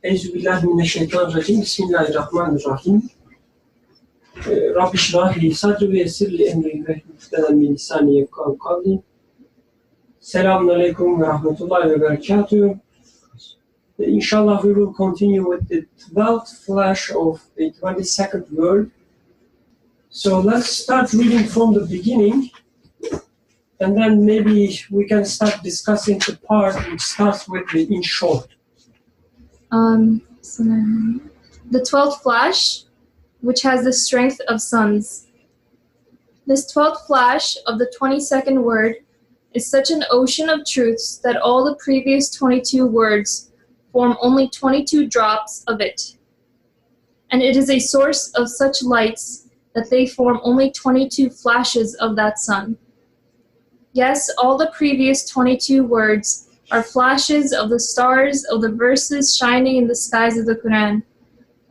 Euzubillahimineşşeytanirracim. Bismillahirrahmanirrahim. Rabbi şrahli sadri ve yessirli emri ve hlul min lisani yefkahu kavli. Selamun aleyküm ve rahmetullahi ve berekatuhu. Inshallah, we will continue with the 12th flash of the 22nd word. So let's start reading from the beginning, and then maybe we can start discussing the part which starts with the in short. The 12th flash, which has the strength of suns. This 12th flash of the 22nd word is such an ocean of truths that all the previous 22 words form only 22 drops of it. And it is a source of such lights that they form only 22 flashes of that sun. Yes, all the previous 22 words are flashes of the stars of the verses shining in the skies of the Quran.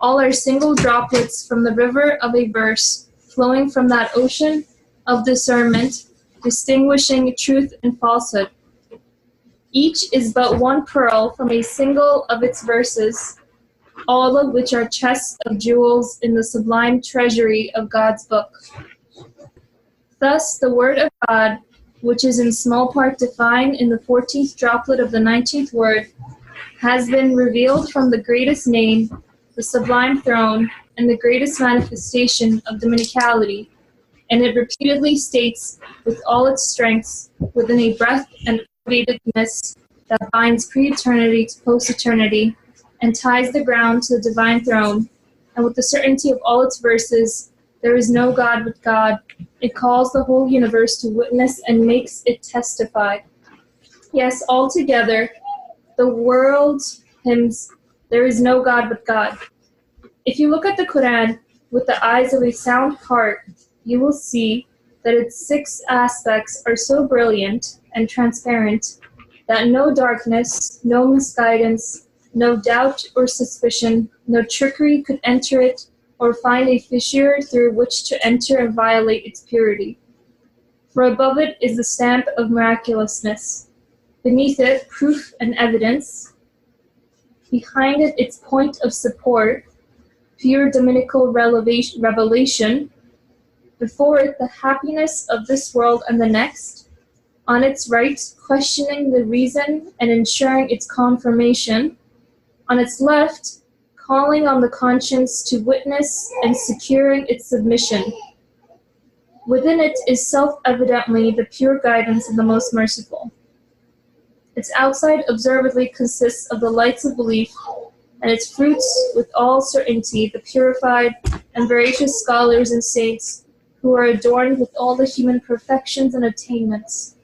All are single droplets from the river of a verse flowing from that ocean of discernment, distinguishing truth and falsehood. Each is but one pearl from a single of its verses, all of which are chests of jewels in the sublime treasury of God's book. Thus, the word of God, which is in small part defined in the 14th droplet of the 19th word, has been revealed from the greatest name, the sublime throne, and the greatest manifestation of dominicality, and it repeatedly states with all its strengths within a breadth and elevatedness that binds pre-eternity to post-eternity and ties the ground to the divine throne, and with the certainty of all its verses, there is no God but God. It calls the whole universe to witness and makes it testify. Yes, altogether, the world hymns, there is no God but God. If you look at the Quran with the eyes of a sound heart, you will see that its 6 aspects are so brilliant and transparent that no darkness, no misguidance, no doubt or suspicion, no trickery could enter it or find a fissure through which to enter and violate its purity. For above it is the stamp of miraculousness, beneath it proof and evidence, behind it its point of support, pure dominical revelation, before it the happiness of this world and the next, on its right questioning the reason and ensuring its confirmation, on its left calling on the conscience to witness and securing its submission. Within it is self-evidently the pure guidance of the Most Merciful. Its outside observedly consists of the lights of belief, and its fruits with all certainty the purified and veracious scholars and saints who are adorned with all the human perfections and attainments.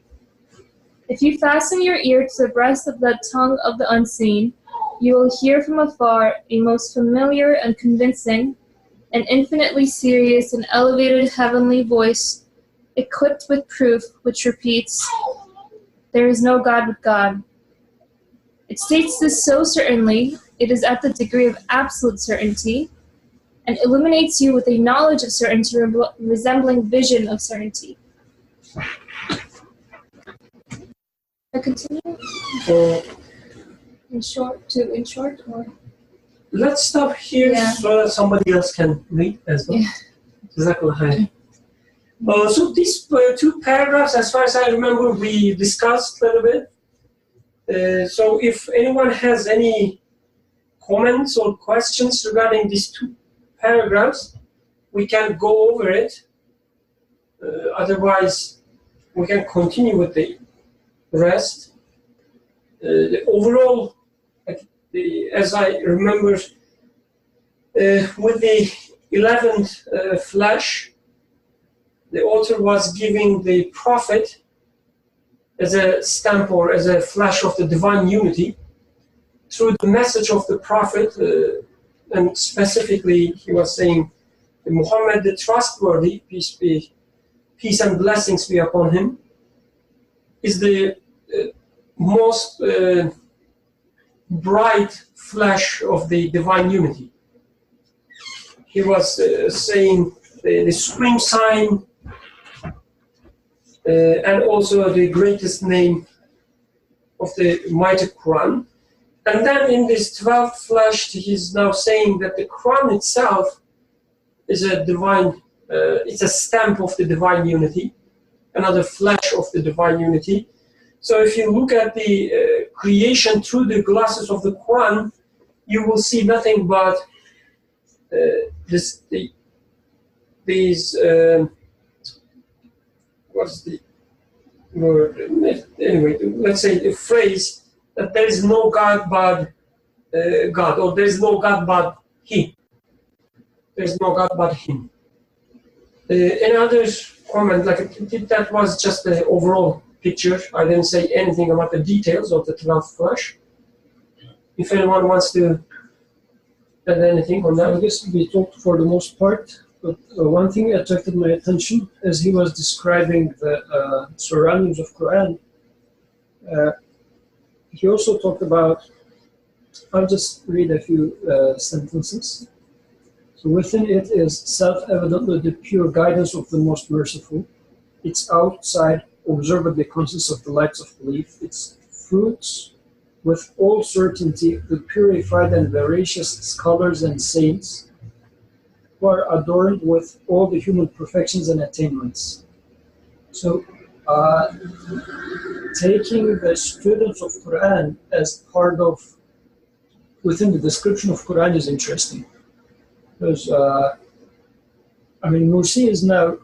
If you fasten your ear to the breast of that tongue of the unseen, you will hear from afar a most familiar and convincing, and infinitely serious and elevated heavenly voice, equipped with proof, which repeats, "There is no God but God." It states this so certainly, it is at the degree of absolute certainty, and illuminates you with a knowledge of certainty resembling vision of certainty. I continue? In short, or? Let's stop here so that somebody else can read as well. Jazakallah khair. So these 2 paragraphs, as far as I remember, we discussed a little bit. So if anyone has any comments or questions regarding these 2 paragraphs, we can go over it. Otherwise, we can continue with the rest. The overall, as I remember, with the 11th flash, the author was giving the prophet as a stamp or as a flash of the divine unity through the message of the prophet, and specifically he was saying Muhammad the trustworthy, peace and blessings be upon him, is the most bright flash of the divine unity. He was saying the supreme sign and also the greatest name of the mighty Quran, And then in this 12th flash, he's now saying that the Quran itself is a divine, it's a stamp of the divine unity, another flash of the divine unity. So if you look at the creation through the glasses of the Quran, you will see nothing but what's the word? Anyway, let's say the phrase that there is no God but God, or there is no God but He. There is no God but Him. Another comment, like that was just the overall picture. I didn't say anything about the details of the 12th flash. If anyone wants to add anything on that. I guess we talked for the most part, but one thing attracted my attention as he was describing the surroundings of Quran. He also talked about, I'll just read a few sentences. So within it is self-evidently the pure guidance of the most merciful. Its outside observably consists of the lights of belief. Its fruits, with all certainty, the purified and veracious scholars and saints who are adorned with all the human perfections and attainments. So, taking the students of Quran as part of, within the description of Quran is interesting. Because, Mursi is now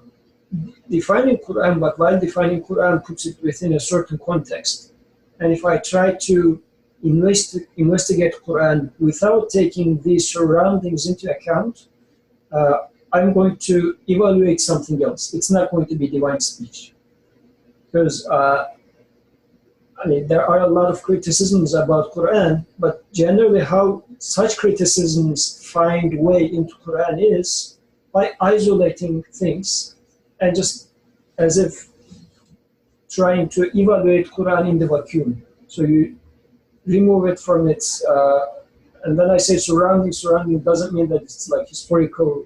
defining Quran, but while defining Quran puts it within a certain context. And if I try to investigate Quran without taking these surroundings into account, I'm going to evaluate something else. It's not going to be divine speech. Because there are a lot of criticisms about Quran, but generally how such criticisms find way into Quran is by isolating things and just as if trying to evaluate Quran in the vacuum. So you remove it from its, and then I say surrounding doesn't mean that it's like historical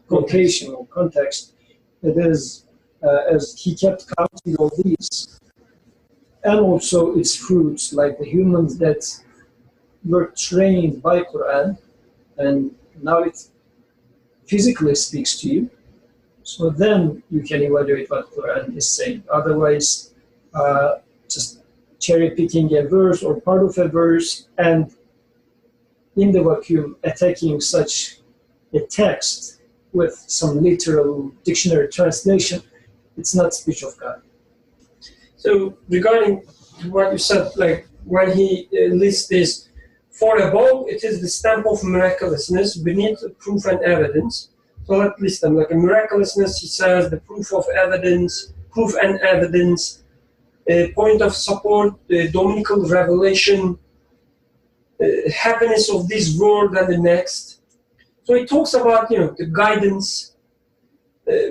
location or context. It is, as he kept counting all these, and also its fruits, like the humans that were trained by Quran, and now it physically speaks to you. So then you can evaluate what Quran is saying. Otherwise, just cherry picking a verse or part of a verse and in the vacuum attacking such a text with some literal dictionary translation, it's not speech of God. So regarding what you said, like when he lists this, for above it is the stamp of miraculousness, beneath proof and evidence. So let's list them. Like a miraculousness, he says, the proof and evidence, point of support, the dominical revelation, happiness of this world and the next. So he talks about, the guidance,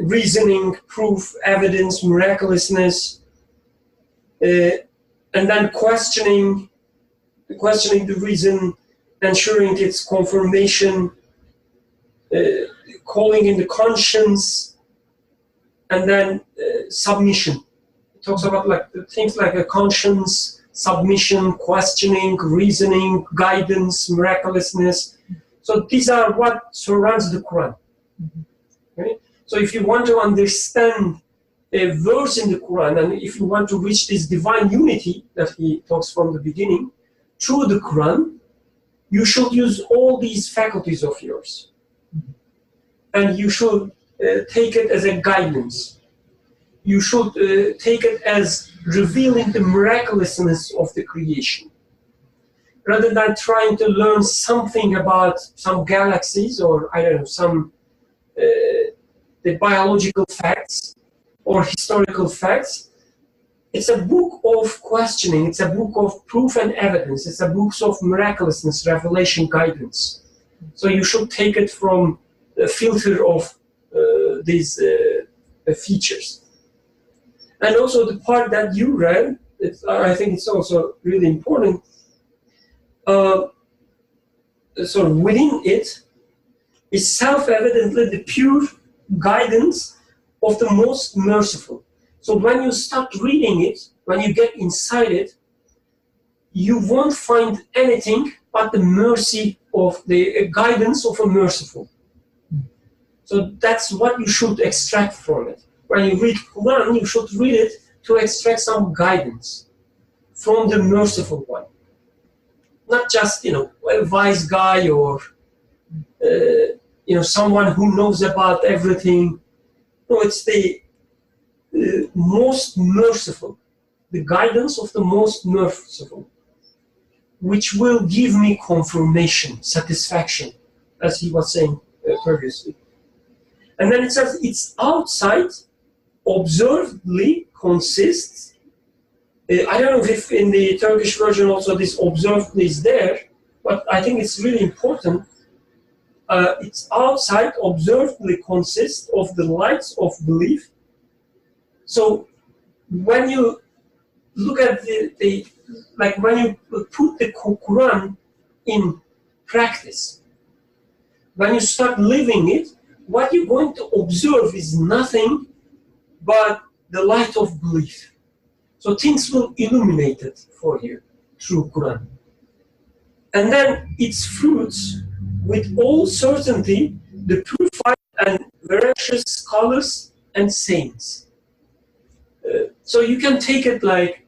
reasoning, proof, evidence, miraculousness, and then questioning the reason, ensuring its confirmation, calling in the conscience, and then submission. It talks about like things like a conscience, submission, questioning, reasoning, guidance, miraculousness. So these are what surrounds the Quran. Okay? So if you want to understand a verse in the Quran, and if you want to reach this divine unity that he talks from the beginning, through the Quran, you should use all these faculties of yours. And you should take it as a guidance. You should take it as revealing the miraculousness of the creation. Rather than trying to learn something about some galaxies or, I don't know, some the biological facts or historical facts, it's a book of questioning, it's a book of proof and evidence, it's a book of miraculousness, revelation, guidance. So you should take it from the filter of these features. And also the part that you read, I think it's also really important. So within it is self-evidently the pure guidance of the most merciful. So when you start reading it, when you get inside it, you won't find anything but the mercy of the guidance of a merciful. So that's what you should extract from it. When you read Quran, you should read it to extract some guidance from the merciful one. Not just, a wise guy or, someone who knows about everything. No, it's the most merciful, the guidance of the most merciful, which will give me confirmation, satisfaction, as he was saying previously. And then it says, its outside observedly consists. I don't know if in the Turkish version also this observedly is there, but I think it's really important. Its outside observedly consists of the lights of belief. So when you look at when you put the Quran in practice, when you start living it, what you're going to observe is nothing but the light of belief. So things will illuminate it for you through Quran. And then its fruits, with all certainty, the purified and veracious scholars and saints. So you can take it like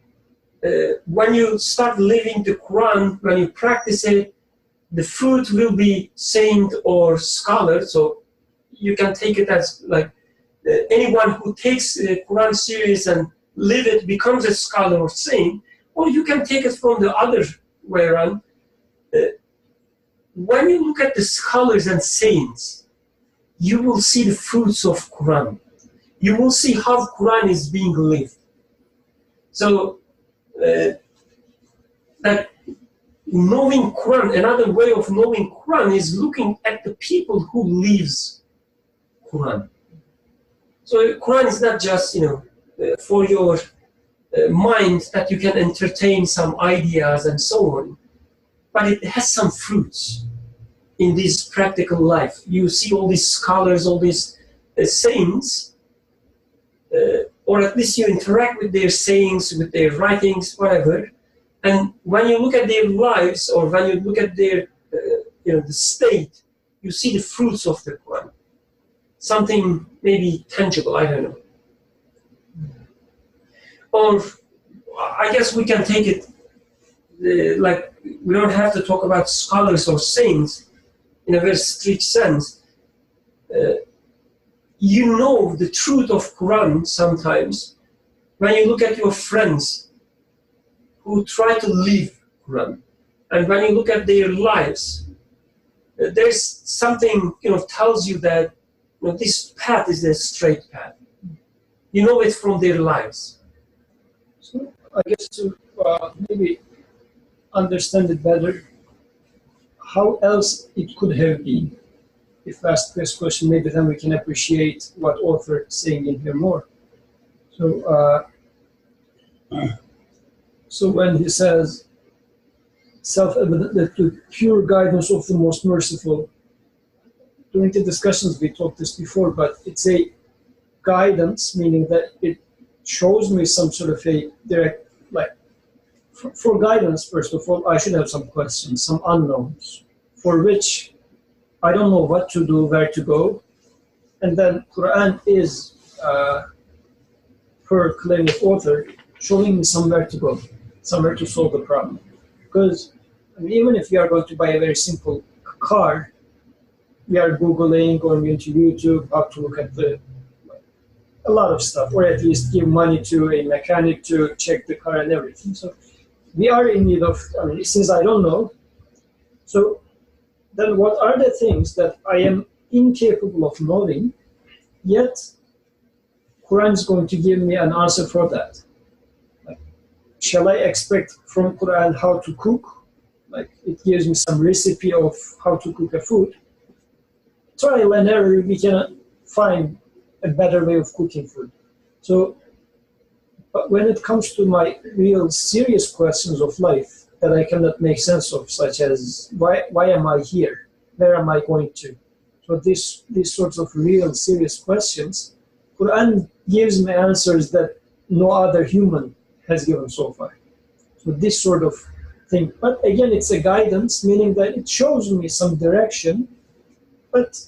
when you start living the Quran, when you practice it, the fruit will be saint or scholar. So you can take it as like anyone who takes the Quran serious and live it becomes a scholar or saint, or you can take it from the other way around. When you look at the scholars and saints, you will see the fruits of Quran. You will see how Quran is being lived. So that knowing Quran, another way of knowing Quran is looking at the people who lives Quran. So Quran is not just, for your mind that you can entertain some ideas and so on, but it has some fruits in this practical life. You see all these scholars, all these saints, or at least you interact with their sayings, with their writings, whatever. And when you look at their lives, or when you look at their, the state, you see the fruits of the Quran. Something maybe tangible, I don't know. Or I guess we can take it like we don't have to talk about scholars or saints in a very strict sense. You know the truth of Quran sometimes when you look at your friends who try to live Quran, and when you look at their lives, there's something tells you that this path is a straight path. You know it from their lives. So I guess to maybe understand it better, how else it could have been. If we ask this question, maybe then we can appreciate what author is saying in here more. So when he says, self-evident that the pure guidance of the most merciful, during the discussions we talked this before, but it's a guidance, meaning that it shows me some sort of a direct, like, for guidance, first of all, I should have some questions, some unknowns, for which I don't know what to do, where to go. And then Quran is, per claim of author, showing me somewhere to go, somewhere to solve the problem. Because even if you are going to buy a very simple car, we are Googling, going into YouTube, how to look at a lot of stuff, or at least give money to a mechanic to check the car and everything. So we are in need of, since I don't know, so then what are the things that I am incapable of knowing, yet Quran is going to give me an answer for that? Like, shall I expect from Quran how to cook? Like, it gives me some recipe of how to cook a food. Trial and error, we can find a better way of cooking food. So, but when it comes to my real serious questions of life that I cannot make sense of, such as why am I here? Where am I going to? So these sorts of real serious questions, Quran gives me answers that no other human has given so far. So this sort of thing. But again, it's a guidance, meaning that it shows me some direction, but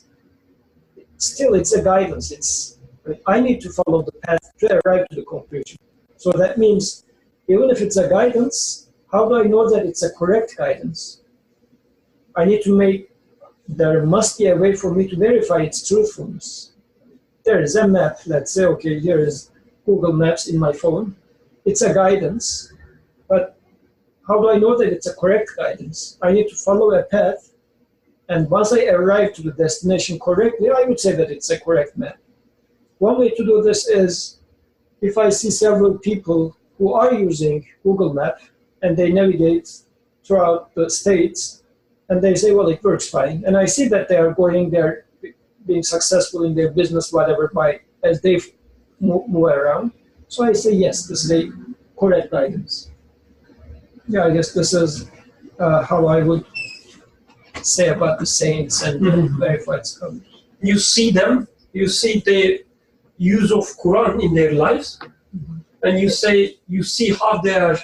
still it's a guidance. I need to follow the path to arrive to the conclusion. So that means, even if it's a guidance, how do I know that it's a correct guidance? There must be a way for me to verify its truthfulness. There is a map. Let's say, okay, here is Google Maps in my phone. It's a guidance, but how do I know that it's a correct guidance? I need to follow a path, and once I arrive to the destination correctly, I would say that it's a correct map. One way to do this is, if I see several people who are using Google Map and they navigate throughout the states, and they say, well, it works fine, and I see that they're being successful in their business, whatever, as they move around. So I say, yes, this is a correct guidance. Yeah, I guess this is how I would say about the saints and verified scholars. You see them, you see the use of Quran in their lives, and you see how they are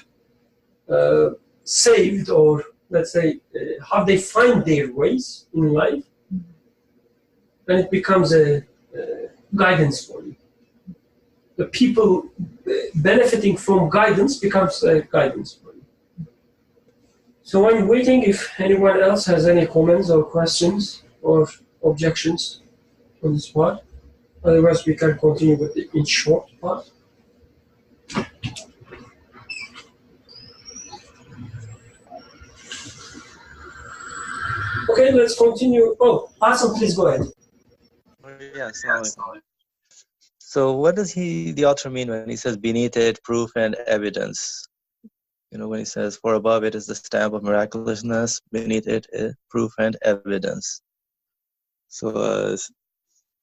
saved, or let's say how they find their ways in life, and it becomes a guidance for you. The people benefiting from guidance becomes a guidance for you. So I'm waiting if anyone else has any comments or questions or objections on this part. Otherwise, we can continue with the in short part. Okay, let's continue. Oh, Hassan, please go ahead. Yes. So what does the author mean when he says beneath it, proof and evidence? When he says, for above it is the stamp of miraculousness, beneath it is proof and evidence. So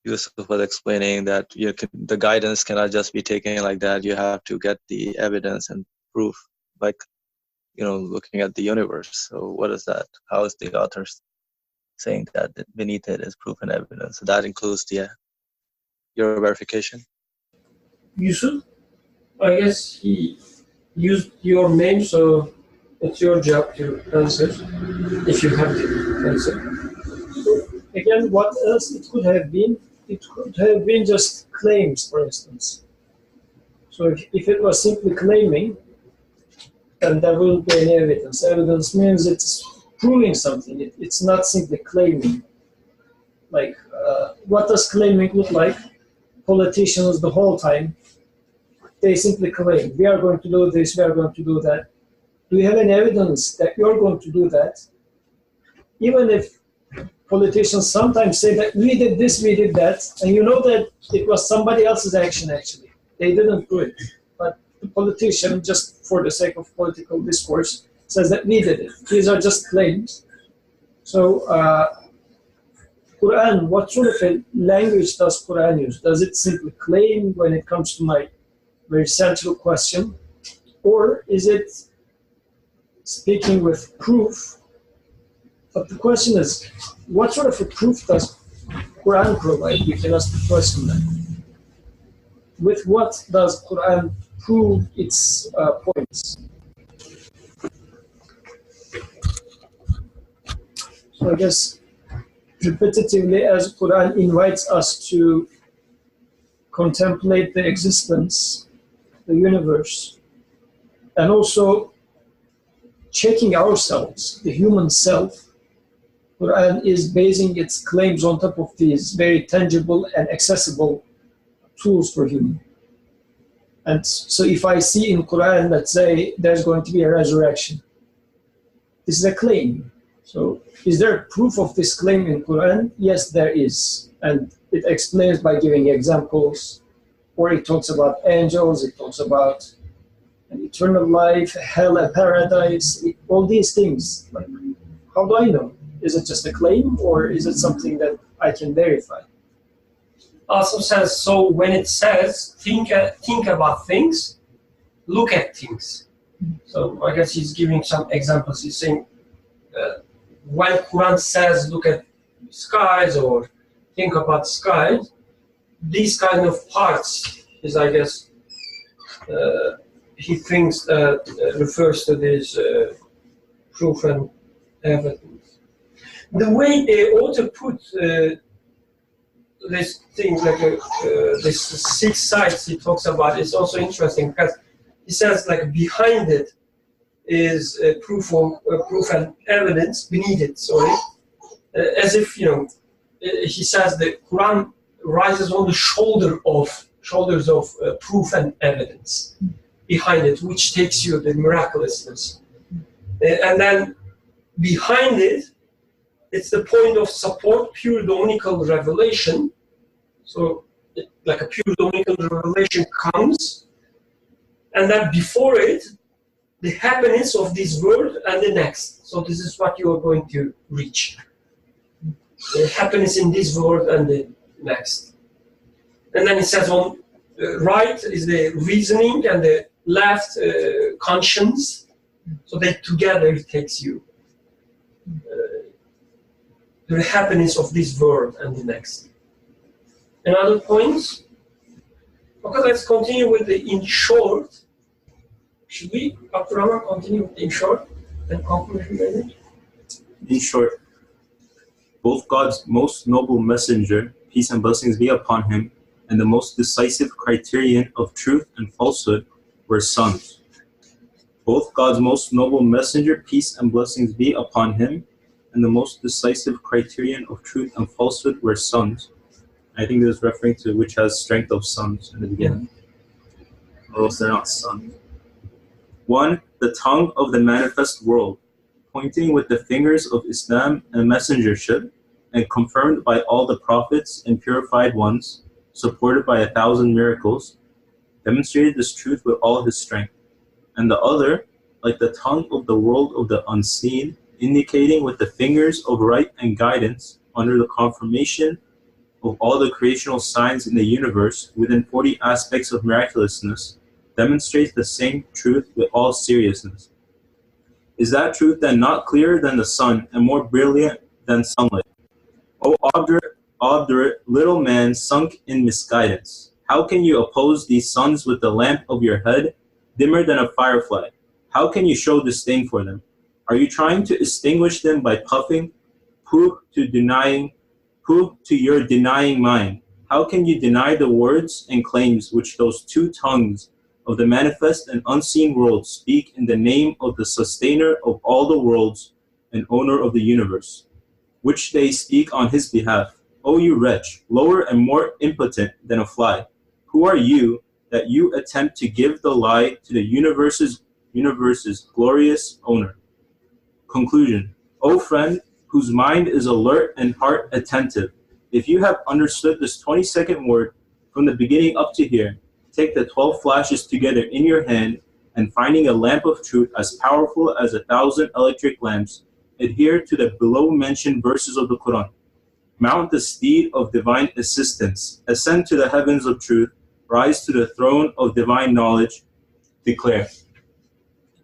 Yusuf was explaining that the guidance cannot just be taken like that. You have to get the evidence and proof, like, looking at the universe. So what is that? How is the author saying that beneath it is proof and evidence? So that includes your verification? Yusuf, I guess he used your name, so it's your job to answer, if you have to answer. Again, what else it could have been? It could have been just claims, for instance. So if it was simply claiming, then there wouldn't be any evidence. Evidence means it's proving something. It's not simply claiming. Like, what does claiming look like? Politicians the whole time, they simply claim, we are going to do this, we are going to do that. Do you have any evidence that you're going to do that? Even if politicians sometimes say that we did this, we did that, and you know that it was somebody else's action actually. They didn't do it. But the politician, just for the sake of political discourse, says that we did it. These are just claims. So, Quran, what sort of a language does Quran use? Does it simply claim when it comes to my very central question? Or is it speaking with proof? But the question is, what sort of a proof does Quran provide? We can ask the question then. With what does Quran prove its points? So I guess repetitively, as Quran invites us to contemplate the existence, the universe, and also checking ourselves, the human self, Quran is basing its claims on top of these very tangible and accessible tools for human. And so if I see in Quran, let's say, there's going to be a resurrection, this is a claim. So is there proof of this claim in Quran? Yes, there is. And it explains by giving examples, or it talks about angels, it talks about an eternal life, hell, a paradise, all these things. Like, how do I know? Is it just a claim, or is it something that I can verify? Also says, so when it says, think about things, look at things. So I guess he's giving some examples. He's saying, when Quran says, look at skies or think about skies, these kind of parts is, I guess, he thinks refers to these proof and evidence. The way the author put this thing, like this 6 sides he talks about, is also interesting because he says like behind it is proof and evidence, beneath it, sorry, as if he says the Quran rises on the shoulders of proof and evidence behind it, which takes you the miraculousness, and then behind it, it's the point of support, pure dominical revelation. So, like a pure dominical revelation comes, and then before it, the happiness of this world and the next. So this is what you are going to reach. The happiness in this world and the next. And then it says on the right is the reasoning and the left conscience. So they together takes you the happiness of this world and the next. Another point? Okay, let's continue with the in short. Should we, Dr. Rahman, continue with the in short and conclusion? In short, both God's most noble messenger, peace and blessings be upon him, and the most decisive criterion of truth and falsehood were sons. Both God's most noble messenger, peace and blessings be upon him, and the most decisive criterion of truth and falsehood were sons. I think this is referring to which has strength of sons in the beginning. Or else they're not sons. 1. The tongue of the manifest world, pointing with the fingers of Islam and messengership, and confirmed by all the prophets and purified ones, supported by 1,000 miracles, demonstrated this truth with all his strength. And the other, like the tongue of the world of the unseen, indicating with the fingers of right and guidance, under the confirmation of all the creational signs in the universe within 40 aspects of miraculousness, demonstrates the same truth with all seriousness. Is that truth then not clearer than the sun and more brilliant than sunlight? O obdurate little man sunk in misguidance, how can you oppose these suns with the lamp of your head, dimmer than a firefly? How can you show disdain for them? Are you trying to extinguish them by puffing? Pooh to your denying mind. How can you deny the words and claims which those 2 tongues of the manifest and unseen world speak in the name of the sustainer of all the worlds and owner of the universe, which they speak on his behalf? O you wretch, lower and more impotent than a fly, who are you that you attempt to give the lie to the universe's glorious owner? Conclusion. O friend, whose mind is alert and heart attentive, if you have understood this 22nd word from the beginning up to here, take the 12 flashes together in your hand, and finding a lamp of truth as powerful as 1,000 electric lamps, adhere to the below-mentioned verses of the Quran. Mount the steed of divine assistance, ascend to the heavens of truth, rise to the throne of divine knowledge, declare.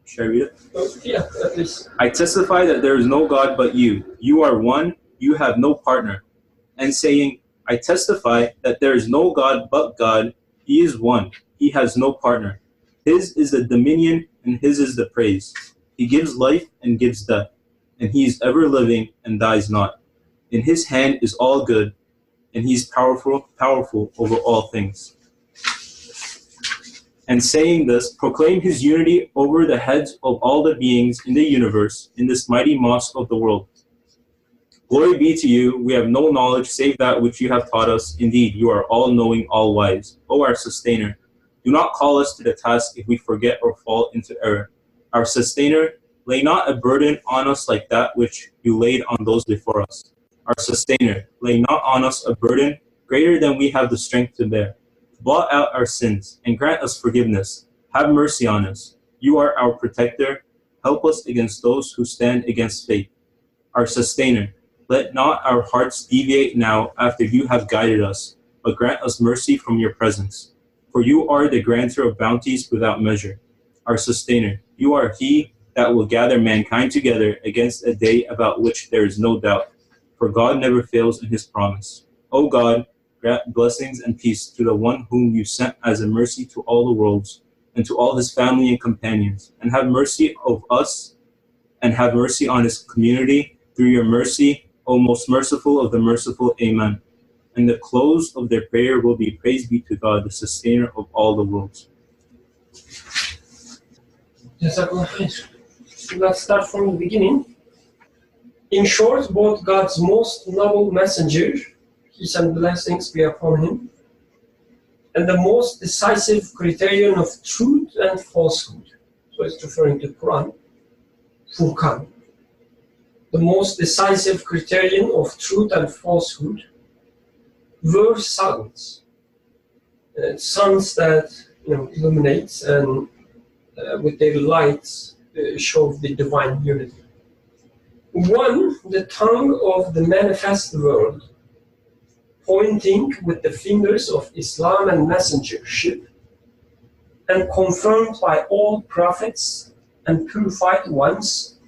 Should I read it? Yeah, at least. I testify that there is no God but you. You are one, you have no partner. And saying, I testify that there is no God but God, he is one, he has no partner. His is the dominion and his is the praise. He gives life and gives death, and he is ever living and dies not. In his hand is all good, and he is powerful over all things. And saying this, proclaim his unity over the heads of all the beings in the universe, in this mighty mosque of the world. Glory be to you, we have no knowledge save that which you have taught us. Indeed, you are all-knowing, all-wise. O our sustainer, do not call us to the task if we forget or fall into error. Our sustainer, lay not a burden on us like that which you laid on those before us. Our sustainer, lay not on us a burden greater than we have the strength to bear. Blot out our sins and grant us forgiveness. Have mercy on us. You are our protector. Help us against those who stand against fate. Our sustainer, let not our hearts deviate now after you have guided us, but grant us mercy from your presence. For you are the granter of bounties without measure. Our sustainer, you are he that will gather mankind together against a day about which there is no doubt. For God never fails in his promise. O God, grant blessings and peace to the one whom you sent as a mercy to all the worlds, and to all his family and companions, and have mercy of us and have mercy on his community through your mercy, O most merciful of the merciful. Amen. And the close of their prayer will be praise be to God, the sustainer of all the worlds. Let's start from the beginning. In short, both God's most noble messenger, peace and blessings be upon him, and the most decisive criterion of truth and falsehood, so it's referring to Quran, Furqan. The most decisive criterion of truth and falsehood were suns. Suns that illuminate and with their lights show the divine unity. One, the tongue of the manifest world, pointing with the fingers of Islam and messengership, and confirmed by all prophets and purified ones,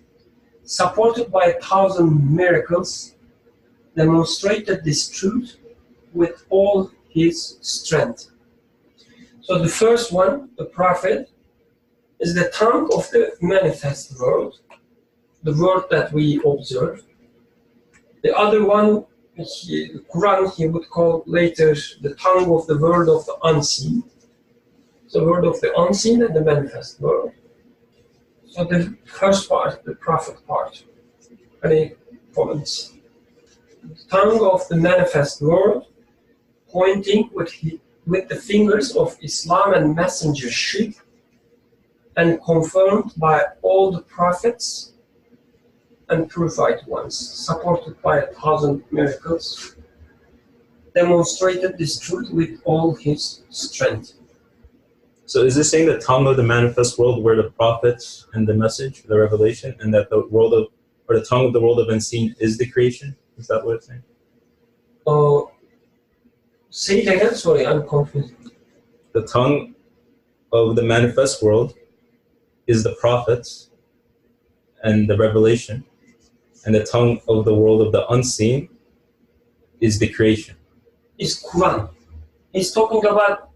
supported by 1,000 miracles, demonstrated this truth with all his strength. So the first one, the prophet, is the tongue of the manifest world, the world that we observe. The other one, Quran, he would call later the tongue of the world of the unseen. The world of the unseen and the manifest world. So the first part, the prophet part. Any comments? The tongue of the manifest world, pointing with the fingers of Islam and messengership, and confirmed by all the prophets and purified ones, supported by 1,000 miracles, demonstrated this truth with all his strength. So is this saying the tongue of the manifest world were the prophets and the message, the revelation, and that the world of, or the tongue of the world of unseen is the creation? Is that what it's saying? Say it again, sorry, I'm confused. The tongue of the manifest world is the prophets and the revelation, and the tongue of the world of the unseen is the creation. Is Quran. He's talking about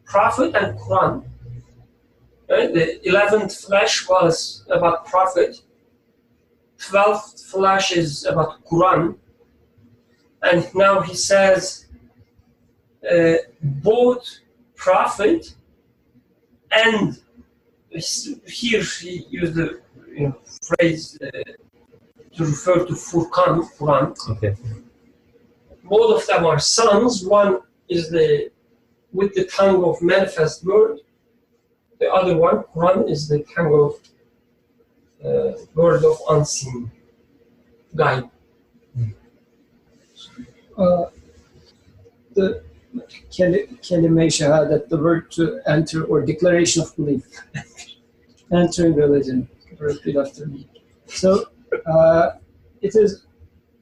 prophet and Quran. Right? The 11th flash was about prophet. 12th flash is about Quran. And now he says both prophet and, here he used the phrase to refer to Furqan, Quran. Okay. Both of them are sons. One is with the tongue of manifest word. The other one, Quran, is the tongue of word of unseen, guide. The kalime shahadat, the word to enter or declaration of belief, entering religion. Repeat after me. So it is,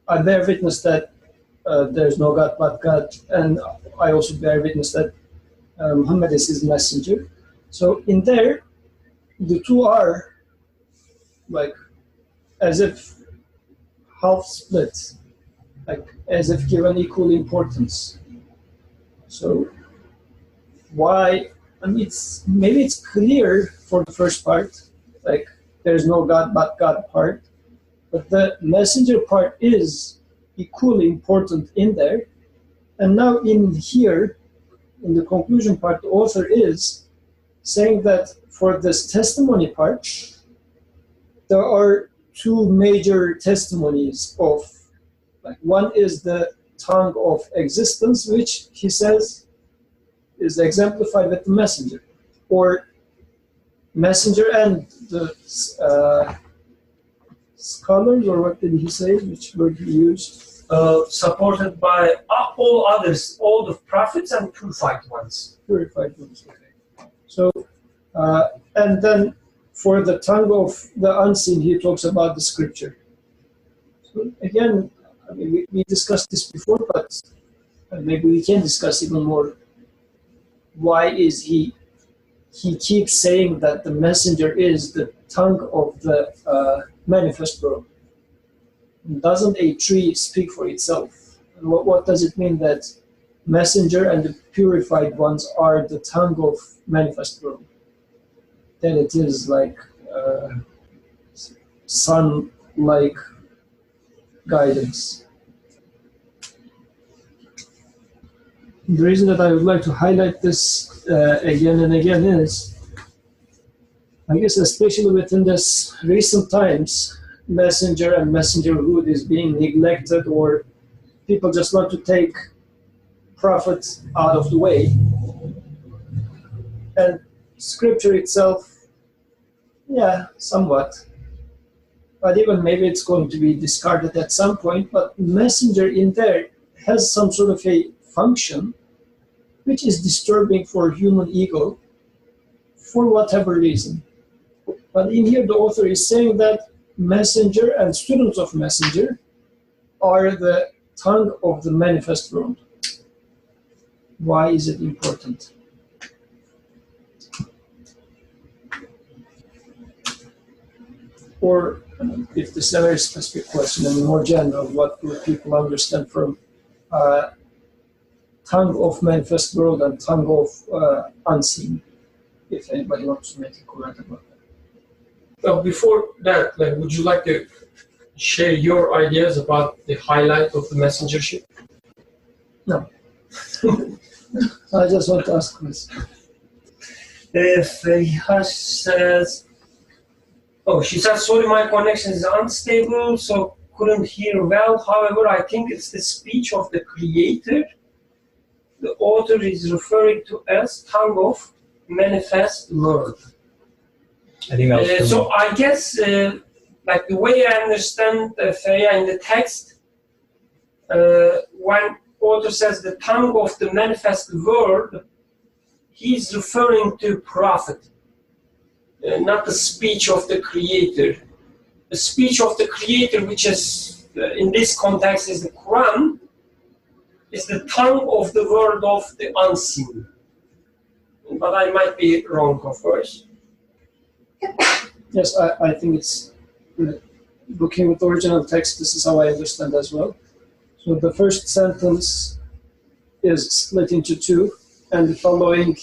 I bear witness that there is no God but God, and I also bear witness that Muhammad is his messenger. So in there, the two are like as if half split, like as if given equal importance. So why? I mean, maybe it's clear for the first part, like there's no God but God part, but the messenger part is equally important in there. And now in here, in the conclusion part, the author is saying that for this testimony part, there are two major testimonies of, like one is the tongue of existence, which he says is exemplified with the messenger, or messenger and the scholars, or what did he say, which word he used? Supported by all others, all the prophets and purified ones. Purified ones, okay. So, and then for the tongue of the unseen, he talks about the scripture. So again, I mean, we discussed this before, but maybe we can discuss even more. Why is he keeps saying that the messenger is the tongue of the manifest world? Doesn't a tree speak for itself? And what does it mean that messenger and the purified ones are the tongue of manifest world? Then it is like sun-like guidance. The reason that I would like to highlight this again and again is, I guess especially within this recent times, messenger and messengerhood is being neglected, or people just want to take prophet out of the way. And scripture itself, yeah, somewhat. But even maybe it's going to be discarded at some point, but messenger in there has some sort of a function which is disturbing for human ego for whatever reason. But in here the author is saying that messenger and students of messenger are the tongue of the manifest world. Why is it important? Or if this is a very specific question and more general, what do people understand from tongue of manifest world and tongue of unseen? If anybody wants to make a comment about that. Well, before that, would you like to share your ideas about the highlight of the messengership? No. I just want to ask this. If İhlas says, oh, she says, sorry, my connection is unstable, so couldn't hear well. However, I think it's the speech of the Creator. The author is referring to as tongue of manifest world. I think that was So I guess, like the way I understand Feria in the text, when author says the tongue of the manifest world, he's referring to prophet, not the speech of the Creator. The speech of the Creator, which is in this context is the Quran, is the tongue of the world of the unseen. But I might be wrong, of course. Yes, I think it's looking with the original text, this is how I understand as well. So the first sentence is split into two, and the following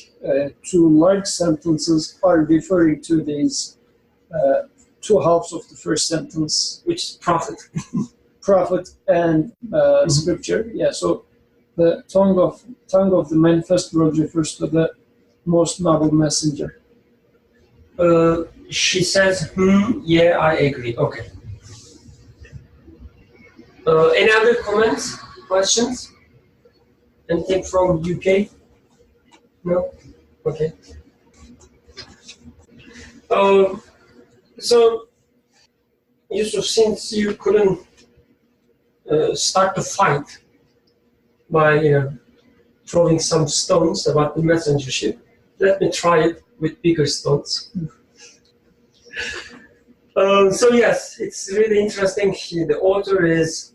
two large sentences are referring to these two halves of the first sentence, Which is prophet. prophet and scripture. Yeah, so the tongue of the manifest world refers to the most noble messenger. She says, yeah, I agree. Okay. Any other comments, questions? Anything from UK? No? Okay. So, Yusuf, since you couldn't start the fight by throwing some stones about the messengership, let me try it with bigger stones. So yes, it's really interesting. The author is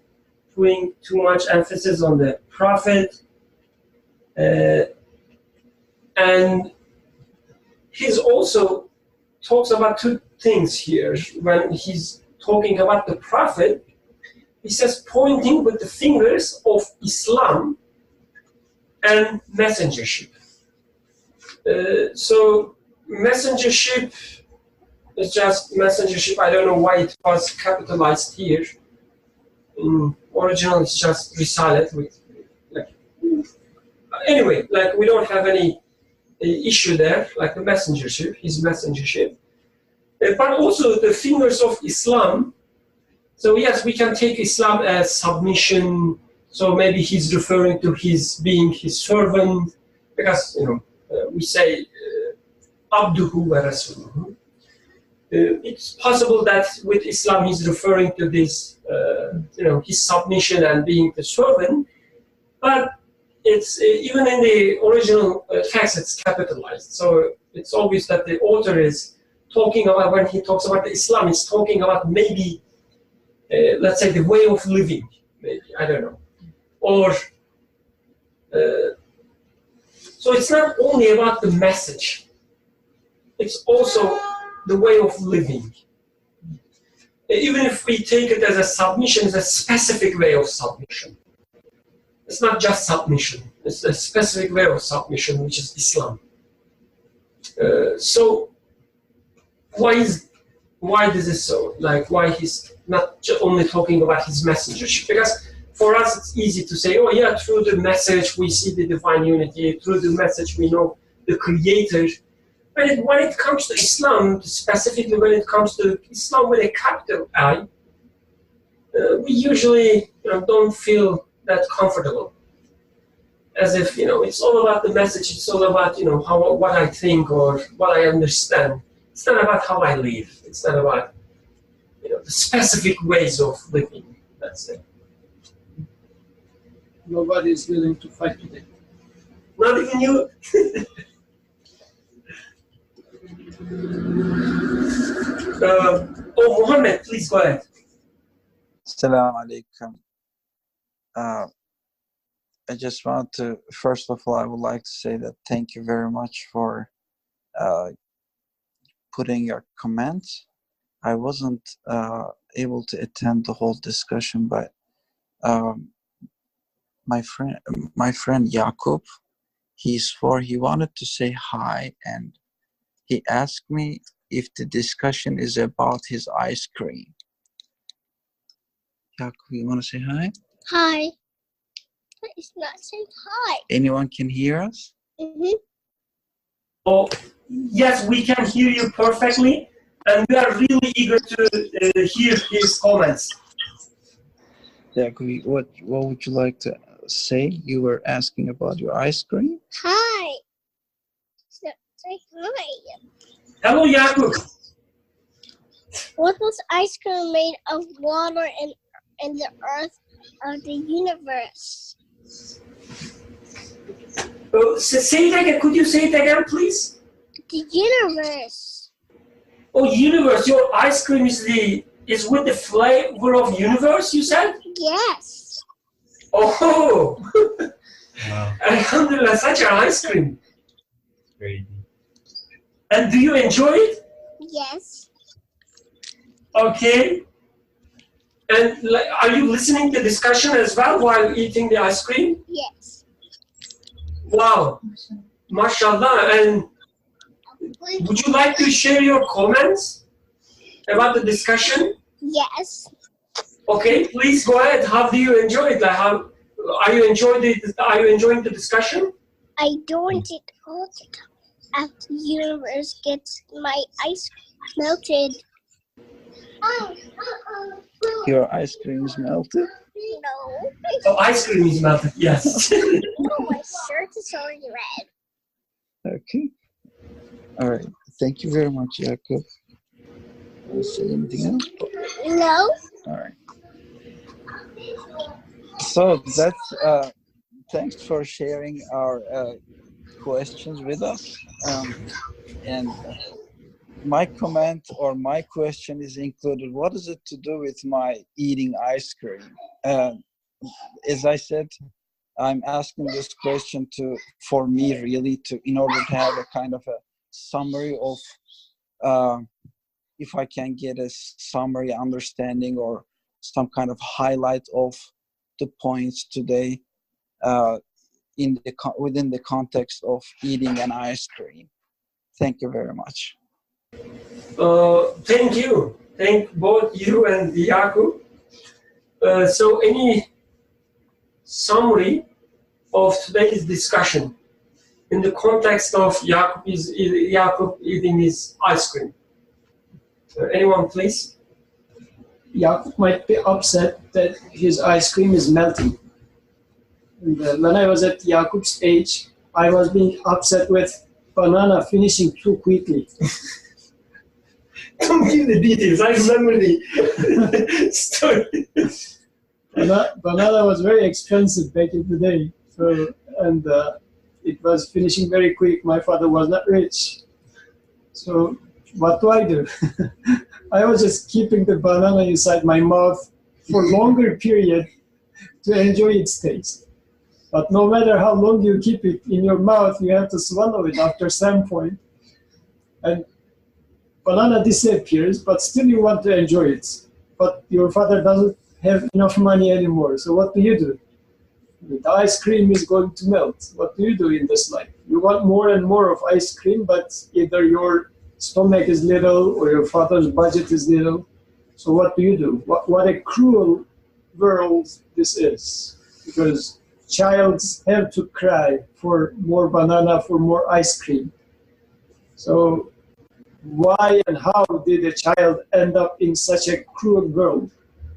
putting too much emphasis on the prophet, and he's also talks about two things here. When he's talking about the prophet, he says pointing with the fingers of Islam and messengership. So messengership is just messengership. I don't know why it was capitalized here. In original, it's just Risale-i with anyway, we don't have any issue there, like the messengership, his messengership. But also the fingers of Islam. So yes, we can take Islam as submission. So maybe he's referring to his being his servant, because we say Abduhu wa Rasuluhu. It's possible that with Islam he's referring to this, his submission and being the servant. But it's even in the original text, it's capitalized. So it's obvious that the author is talking about, when he talks about the Islam, he's talking about maybe, let's say, the way of living. Maybe, I don't know. Or so it's not only about the message. It's also the way of living. Even if we take it as a submission, it's a specific way of submission. It's not just submission. It's a specific way of submission, which is Islam. So why is why this is so, like why he's not only talking about his messengership, because for us it's easy to say, oh yeah, through the message we see the divine unity, through the message we know the creator. But when it comes to Islam, specifically when it comes to Islam with a capital I, we usually don't feel that comfortable. As if, it's all about the message, it's all about, what I think or what I understand. It's not about how I live. It's not about, the specific ways of living. That's it. Nobody is willing to fight today. Not even you. Mohammed, please go ahead. Assalamu alaikum. I just want to, first of all, I would like to say that thank you very much for putting your comments. I wasn't able to attend the whole discussion, but my friend Jakub, he wanted to say hi, and he asked me if the discussion is about his ice cream. Jakub, you want to say hi? Hi. But it's not saying hi. Anyone can hear us? Mm-hmm. Oh, yes, we can hear you perfectly, and we are really eager to hear his comments. Jakub, what would you like to say? You were asking about your ice cream? Hi. Say hi. Hello, Jakub. What was ice cream made of? Water and the earth of the universe. Say it again. Could you say it again, please? The universe. Oh, universe. Your ice cream is with the flavor of universe, you said? Yes. Oh. Wow. Alhamdulillah, such an ice cream. Crazy. And do you enjoy it? Yes. Okay. And are you listening to the discussion as well while eating the ice cream? Yes. Wow. MashaAllah. And would you like to share your comments about the discussion? Yes. Okay, please go ahead. How do you enjoy it? Like, how are you enjoying the discussion? I don't it all the time. After the universe gets my ice melted. Your ice cream is melted? No. Oh, ice cream is melted. Yes. No, my shirt is already red. Okay. All right. Thank you very much, Jakub. Want to say anything else? No. All right. So that's thanks for sharing our questions with us. And my comment or my question is included. What is it to do with my eating ice cream? As I said, I'm asking this question for me really in order to have a kind of a summary of if I can get a summary understanding or some kind of highlight of the points today within the context of eating an ice cream. Thank you very much. Thank you. Thank both you and Jakub. So any summary of today's discussion in the context of Jakub eating his ice cream? Anyone, please? Jakub might be upset that his ice cream is melting. And, when I was at Jakub's age, I was being upset with banana finishing too quickly. Don't give the details. I remember the story. Banana was very expensive back in the day, and it was finishing very quick. My father was not rich, so what do? I was just keeping the banana inside my mouth for longer period to enjoy its taste. But no matter how long you keep it in your mouth, you have to swallow it after some point. And banana disappears, but still you want to enjoy it. But your father doesn't have enough money anymore. So what do? The ice cream is going to melt. What do you do in this life? You want more and more of ice cream, but either your stomach is little or your father's budget is little. So what do? What a cruel world this is. Because childs have to cry for more banana, for more ice cream. So why and how did a child end up in such a cruel world?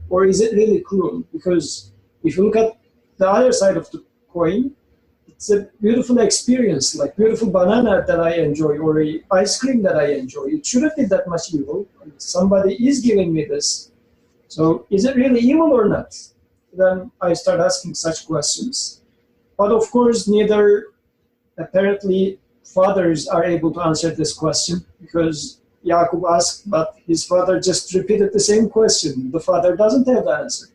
Or is it really cruel? Because if you look at the other side of the coin, it's a beautiful experience, like beautiful banana that I enjoy or a ice cream that I enjoy. It shouldn't be that much evil. Somebody is giving me this. So is it really evil or not? Then I start asking such questions. But of course, neither apparently fathers are able to answer this question because Yaqub asked, but his father just repeated the same question. The father doesn't have the answer.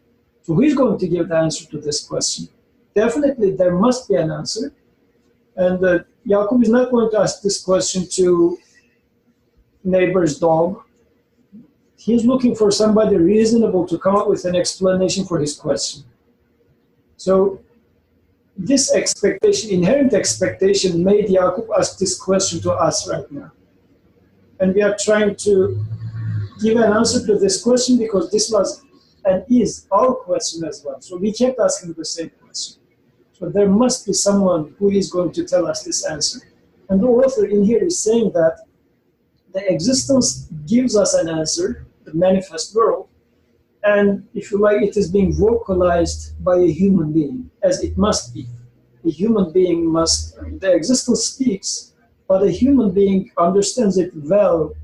So who is going to give the answer to this question? Definitely there must be an answer. And Yaqub is not going to ask this question to neighbor's dog. He's looking for somebody reasonable to come up with an explanation for his question. So this expectation, inherent expectation, made Yaqub ask this question to us right now. And we are trying to give an answer to this question because this was and is our question as well. So we kept asking the same question. So there must be someone who is going to tell us this answer. And the author in here is saying that the existence gives us an answer, the manifest world, and if you like, it is being vocalized by a human being, as it must be. A human being must, the existence speaks, but a human being understands it well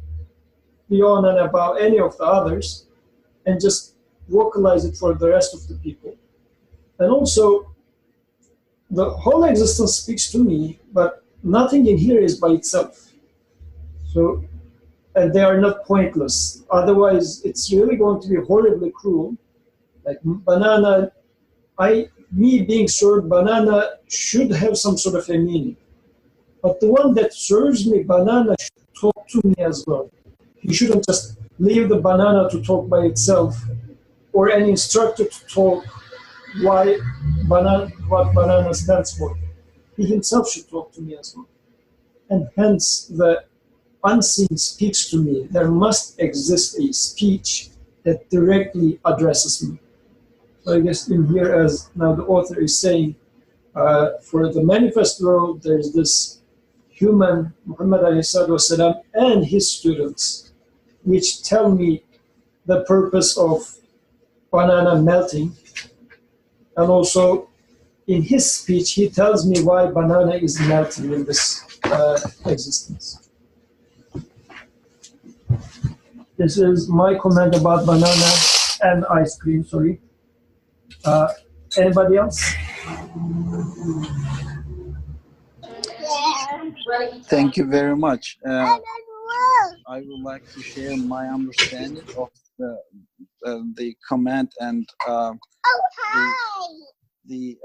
beyond and above any of the others, and just vocalize it for the rest of the people. And also, the whole existence speaks to me, but nothing in here is by itself. So, and they are not pointless. Otherwise, it's really going to be horribly cruel. Like banana, me being served banana should have some sort of a meaning. But the one that serves me banana should talk to me as well. You shouldn't just leave the banana to talk by itself, or an instructor to talk what banana stands for. He himself should talk to me as well. And hence the unseen speaks to me. There must exist a speech that directly addresses me. So I guess in here, as now the author is saying, for the manifest world, there's this human, Muhammad ﷺ, and his students, which tell me the purpose of banana melting. And also, in his speech, he tells me why banana is melting in this existence. This is my comment about banana and ice cream, sorry. Anybody else? Thank you very much. I would like to share my understanding of the comment and the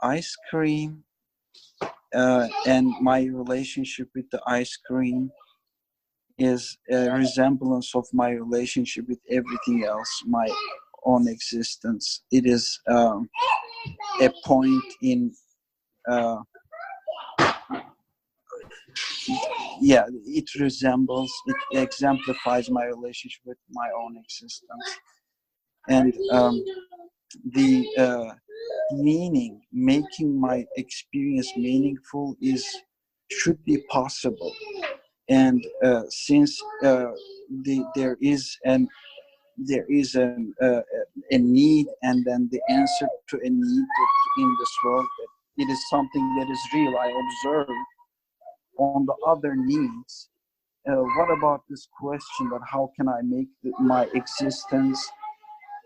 ice cream and my relationship with the ice cream is a resemblance of my relationship with everything else, my own existence. It is a point in it resembles, it exemplifies my relationship with my own existence. And the meaning, making my experience meaningful should be possible. And since there is a need, and then the answer to a need in this world, it is something that is real. I observe on the other needs. What about this question that how can I make my existence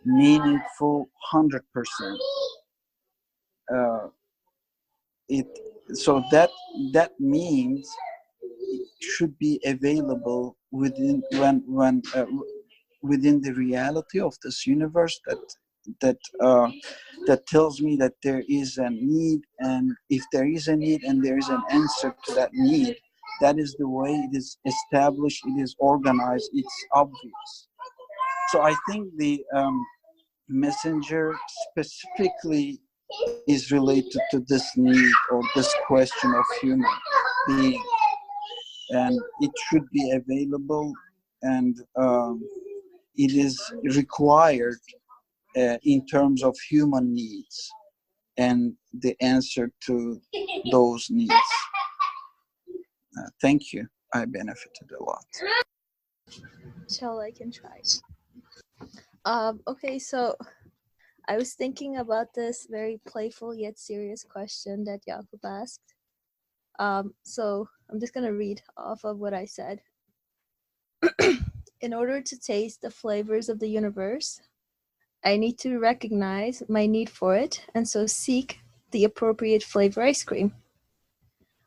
meaningful 100%? So that means it should be available within within the reality of this universe that tells me that there is a need, and if there is a need and there is an answer to that need, that is the way it is established, it is organized, it's obvious. So I think the messenger specifically is related to this need or this question of human being. and it should be available, and it is required in terms of human needs and the answer to those needs. Thank you. I benefited a lot. So I can try. Okay, so I was thinking about this very playful yet serious question that Jakub asked. So I'm just gonna read off of what I said. In order to taste the flavors of the universe, I need to recognize my need for it and so seek the appropriate flavor ice cream.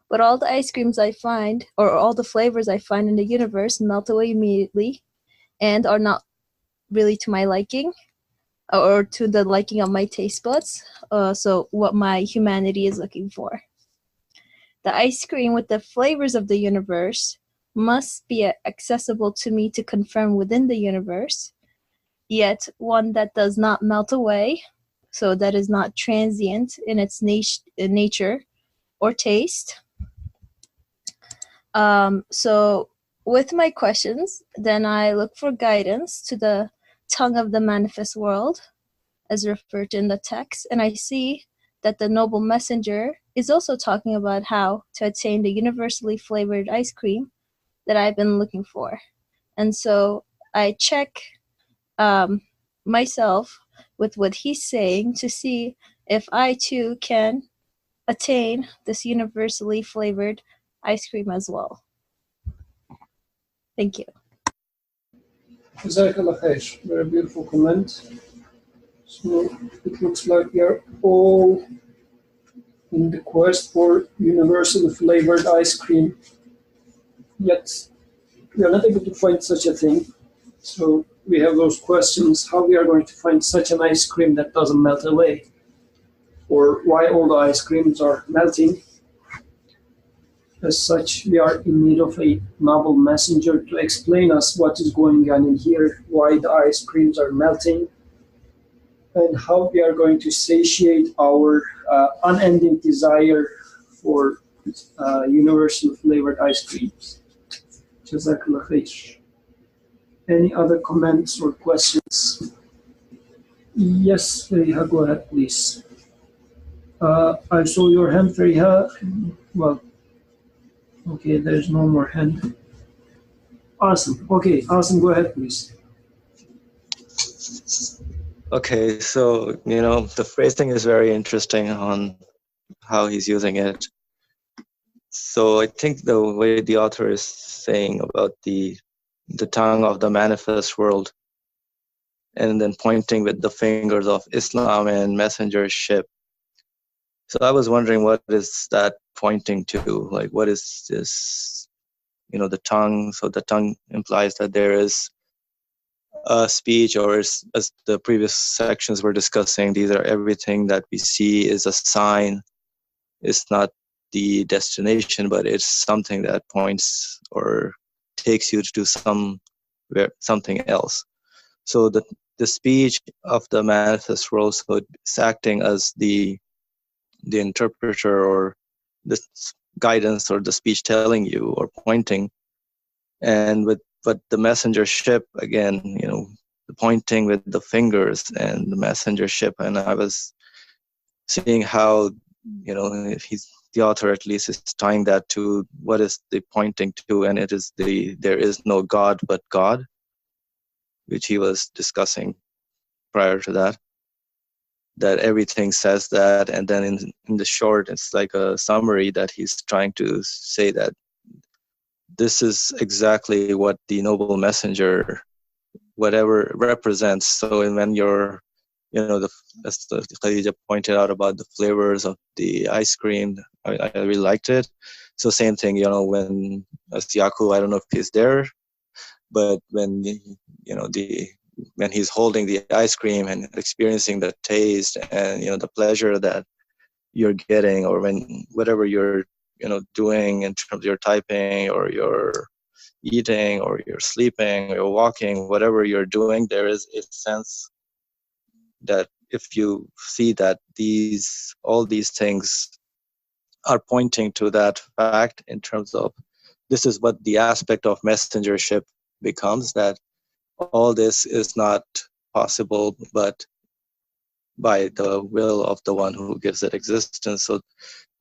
But all the ice creams I find, or all the flavors I find in the universe, melt away immediately and are not really to my liking or to the liking of my taste buds. So what my humanity is looking for. The ice cream with the flavors of the universe must be accessible to me to confirm within the universe, yet one that does not melt away, so that is not transient in its nature or taste. So with my questions, then I look for guidance to the tongue of the manifest world, as referred to in the text, and I see that the noble messenger is also talking about how to attain the universally flavored ice cream that I've been looking for. And so I check myself with what he's saying to see if I too can attain this universally flavored ice cream as well. Thank you. Jazakallah khair. Very beautiful comment. So it looks like we are all in the quest for universally flavored ice cream, yet we are not able to find such a thing. So we have those questions, how we are going to find such an ice cream that doesn't melt away, or why all the ice creams are melting. As such, we are in need of a noble messenger to explain us what is going on in here, why the ice creams are melting, and how we are going to satiate our unending desire for universal flavored ice creams. Jazakallah khair. Any other comments or questions? Yes, Fariha, go ahead, please. I saw your hand, Fariha. Well, okay, there's no more hand. Awesome. Okay, awesome. Go ahead, please. Okay, so, the phrasing is very interesting on how he's using it. So I think the way the author is saying about the tongue of the manifest world, and then pointing with the fingers of Islam and messengership. So I was wondering, what is that pointing to? Like, what is this, the tongue? So the tongue implies that there is a speech, or as the previous sections were discussing, these are everything that we see is a sign. It's not the destination, but it's something that points or takes you to something else. So the speech of the manifest world, so it's acting as the interpreter, or the guidance, or the speech telling you or pointing. And but the messengership, again, the pointing with the fingers and the messengership. And I was seeing how, if the author at least is tying that to what is the pointing to, and it is there is no God but God, which he was discussing prior to that everything says that. And then in the short, it's like a summary that he's trying to say that this is exactly what the noble messenger, whatever represents. So when you're, as Khadija pointed out about the flavors of the ice cream, I really liked it. So same thing, when as Yaku, I don't know if he's there, but when when he's holding the ice cream and experiencing the taste and the pleasure that you're getting, or when whatever you're doing in terms of your typing or your eating or you're sleeping or you're walking, whatever you're doing, there is a sense that if you see that all these things are pointing to that fact in terms of this is what the aspect of messengership becomes, that all this is not possible but by the will of the one who gives it existence. So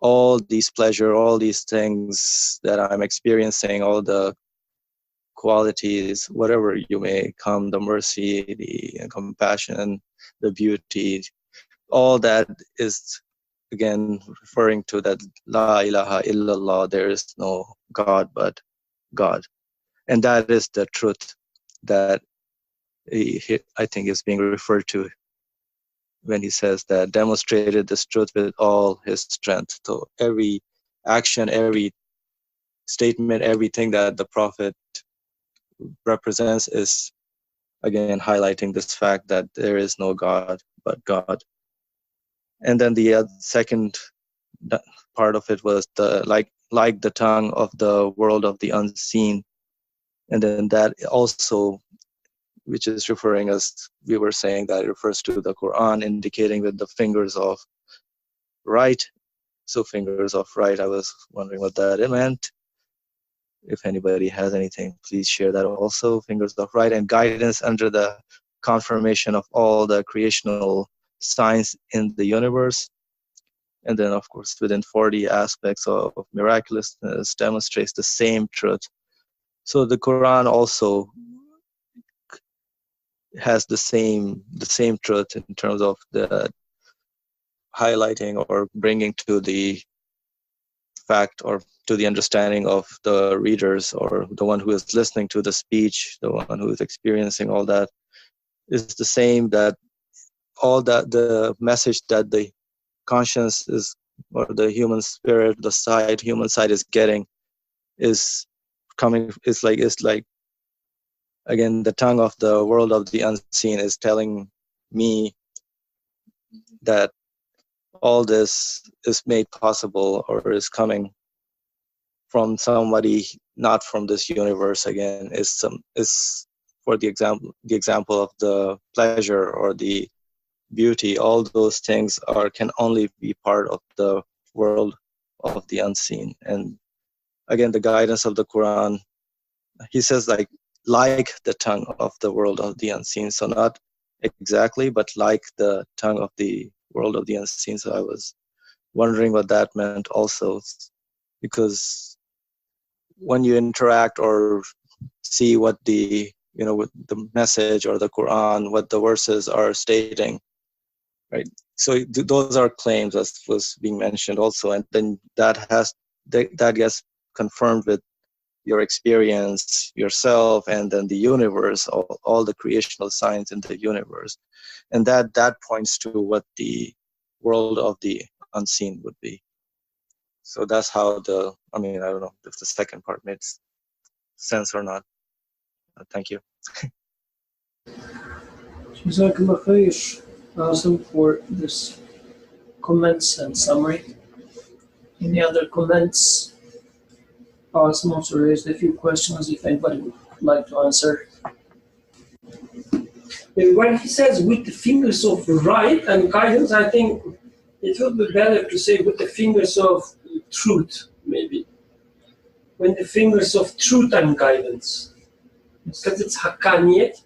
all these pleasure, all these things that I'm experiencing, all the qualities, whatever you may come, the mercy, the compassion, the beauty, all that is again referring to that La ilaha illallah, there is no God but God. And that is the truth that I think is being referred to when he says that demonstrated this truth with all his strength. So every action, every statement, everything that the Prophet represents is again highlighting this fact that there is no God but God. And then the second part of it was the like the tongue of the world of the unseen. And then that also, which is referring, as we were saying, that it refers to the Quran, indicating with the fingers of right. So fingers of right, I was wondering what that meant. If anybody has anything, please share that also. Fingers of right, and guidance under the confirmation of all the creational signs in the universe. And then, of course, within 40 aspects of miraculousness demonstrates the same truth. So the Quran also has the same truth in terms of the highlighting or bringing to the fact or to the understanding of the readers or the one who is listening to the speech, the one who is experiencing all that, is the same, that all that the message that the conscience is, or the human spirit, the human side is getting, is coming, it's like again, the tongue of the world of the unseen is telling me that all this is made possible or is coming from somebody not from this universe. Again, is for the example of the pleasure or the beauty. All those things can only be part of the world of the unseen. And again, the guidance of the Quran, he says like the tongue of the world of the unseen. So not exactly, but like the tongue of the world of the unseen. So I was wondering what that meant also, because when you interact or see what the, with the message or the Quran, what the verses are stating, right? So those are claims, as was being mentioned also, and then that gets confirmed with your experience yourself, and then the universe, all the creational signs in the universe, and that points to what the world of the unseen would be. So that's how I don't know if the second part makes sense or not. Thank you. Jazakallah khair, Azam, for this comments and summary. Any other comments? Azam also raised a few questions if anybody would like to answer. When he says with the fingers of right and guidance, I think it would be better to say with the fingers of truth, maybe. When the fingers of truth and guidance. Because it's Hakkaniyet.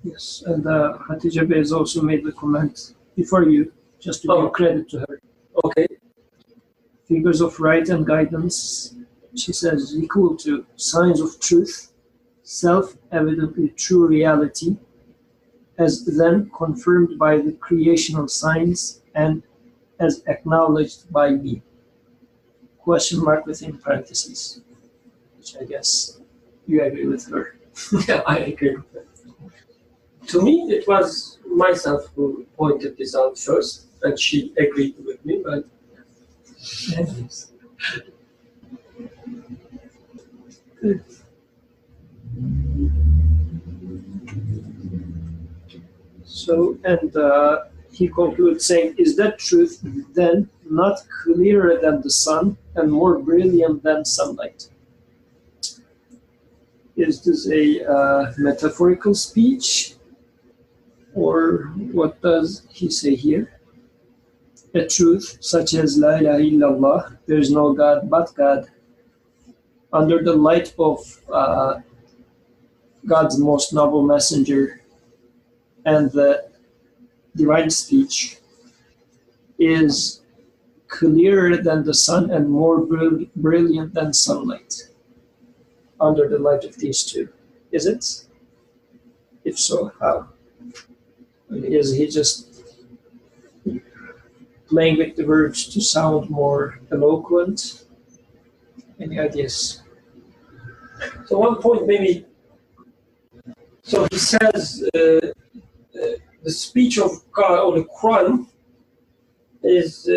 Yes, and Hatice Bey has also made the comment before you, just to give credit to her. Okay. Figures of right and guidance, she says, is equal to signs of truth, self-evidently true reality, as then confirmed by the creational signs and as acknowledged by me. Question mark within parentheses, which I guess you agree with her. Yeah, I agree with her. To me, it was myself who pointed this out first, and she agreed with me, but anyways. Good. So, and he concludes saying, is that truth then not clearer than the sun and more brilliant than sunlight? Is this a metaphorical speech? Or what does he say here? A truth such as La ilaha illallah, there is no God but God, under the light of God's most noble messenger and the divine speech is clearer than the sun and more brilliant than sunlight under the light of these two. Is it? If so, how? Is he just playing with the words to sound more eloquent? Any ideas? So one point maybe, so he says the speech of God or the Quran is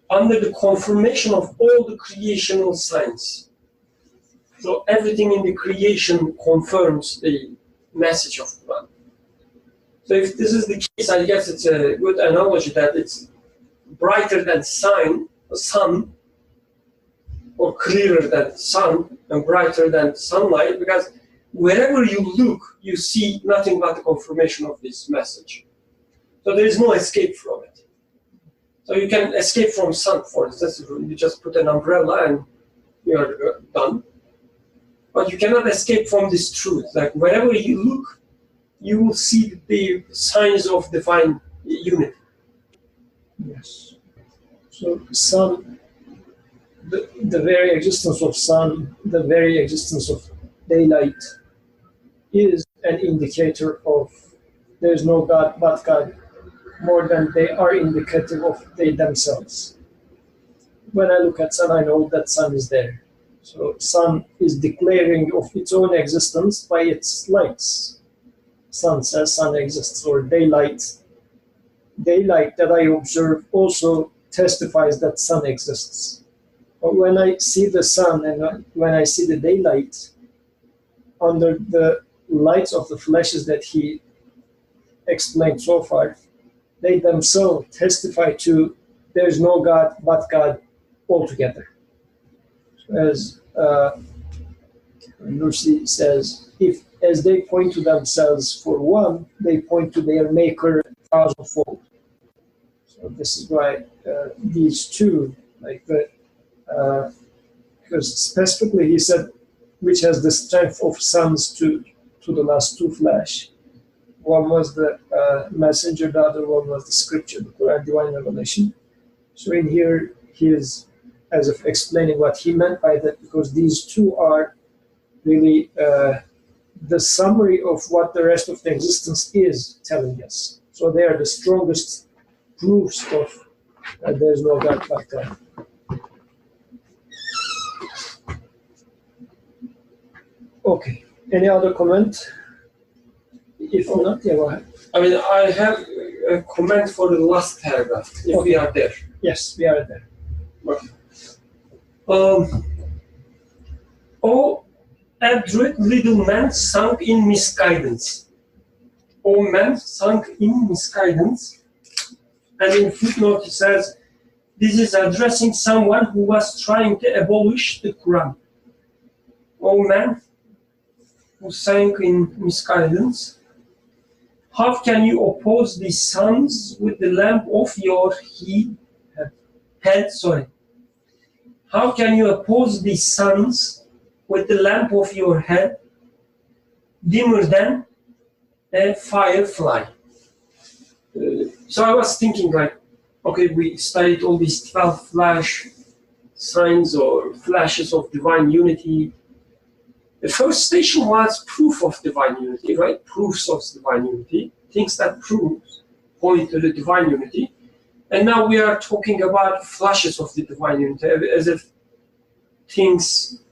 under the confirmation of all the creational signs. So everything in the creation confirms the message of Quran. So if this is the case, I guess it's a good analogy that it's brighter than sun, or clearer than sun, and brighter than sunlight, because wherever you look, you see nothing but the confirmation of this message. So there is no escape from it. So you can escape from sun, for instance, you just put an umbrella and you're done. But you cannot escape from this truth. Like wherever you look, you will see the signs of divine unity. Yes. So sun, the very existence of sun, the very existence of daylight is an indicator of there is no God but God, more than they are indicative of they themselves. When I look at sun, I know that sun is there. So sun is declaring of its own existence by its lights. Sun says sun exists, or daylight. Daylight that I observe also testifies that sun exists. But when I see the sun and when I see the daylight, under the lights of the flashes that he explained so far, they themselves testify to there is no God but God altogether. As Nursi says, if as they point to themselves for one, they point to their maker thousandfold. So this is why these two, like the, because specifically he said, which has the strength of suns to the last two flash. One was the messenger, the other one was the scripture, the Quran, divine revelation. So in here, he is as if explaining what he meant by that, because these two are really the summary of what the rest of the existence is telling us. So they are the strongest proofs of that there is no God but God. Okay. Any other comment? If not, yeah, go ahead. I mean, I have a comment for the last paragraph, if we are there. Yes, we are there. Okay. O adroit little man sunk in misguidance. O man sunk in misguidance. And in footnote it says, this is addressing someone who was trying to abolish the Quran. O man who sank in misguidance, how can you oppose the suns with the lamp of your head? How can you oppose the suns with the lamp of your head, dimmer than a firefly? So I was thinking like, okay, we studied all these 12 flash signs or flashes of divine unity. The first station was proof of divine unity, right? Proofs of divine unity, things that point to the divine unity. And now we are talking about flashes of the divine unity, as if things,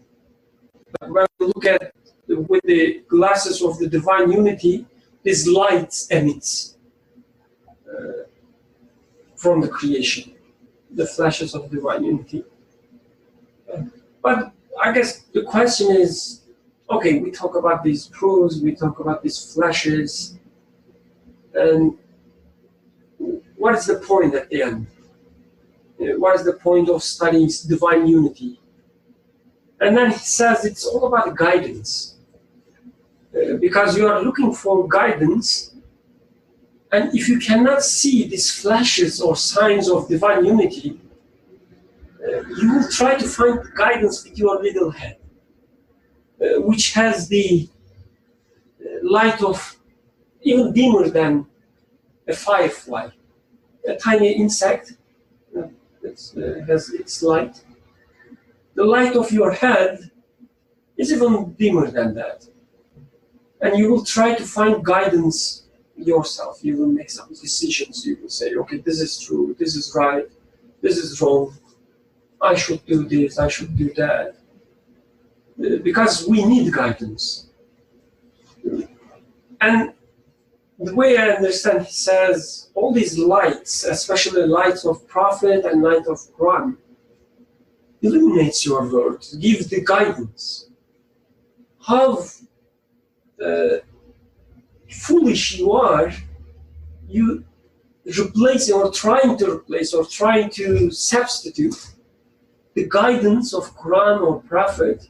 when we look at with the glasses of the divine unity, this light emits from the creation, the flashes of divine unity. But I guess the question is, okay, we talk about these proofs, we talk about these flashes, and what is the point at the end? What is the point of studying divine unity? And then he says it's all about guidance. Because you are looking for guidance, and if you cannot see these flashes or signs of divine unity, you will try to find guidance with your little head. which has the light of even dimmer than a firefly, a tiny insect has its light. The light of your head is even dimmer than that. And you will try to find guidance yourself. You will make some decisions. You will say, okay, this is true, this is right, this is wrong. I should do this, I should do that. Because we need guidance. And the way I understand, he says, all these lights, especially the lights of Prophet and light of Quran, illuminates your world, gives the guidance. How foolish you are, you replacing or trying to replace or trying to substitute the guidance of Quran or Prophet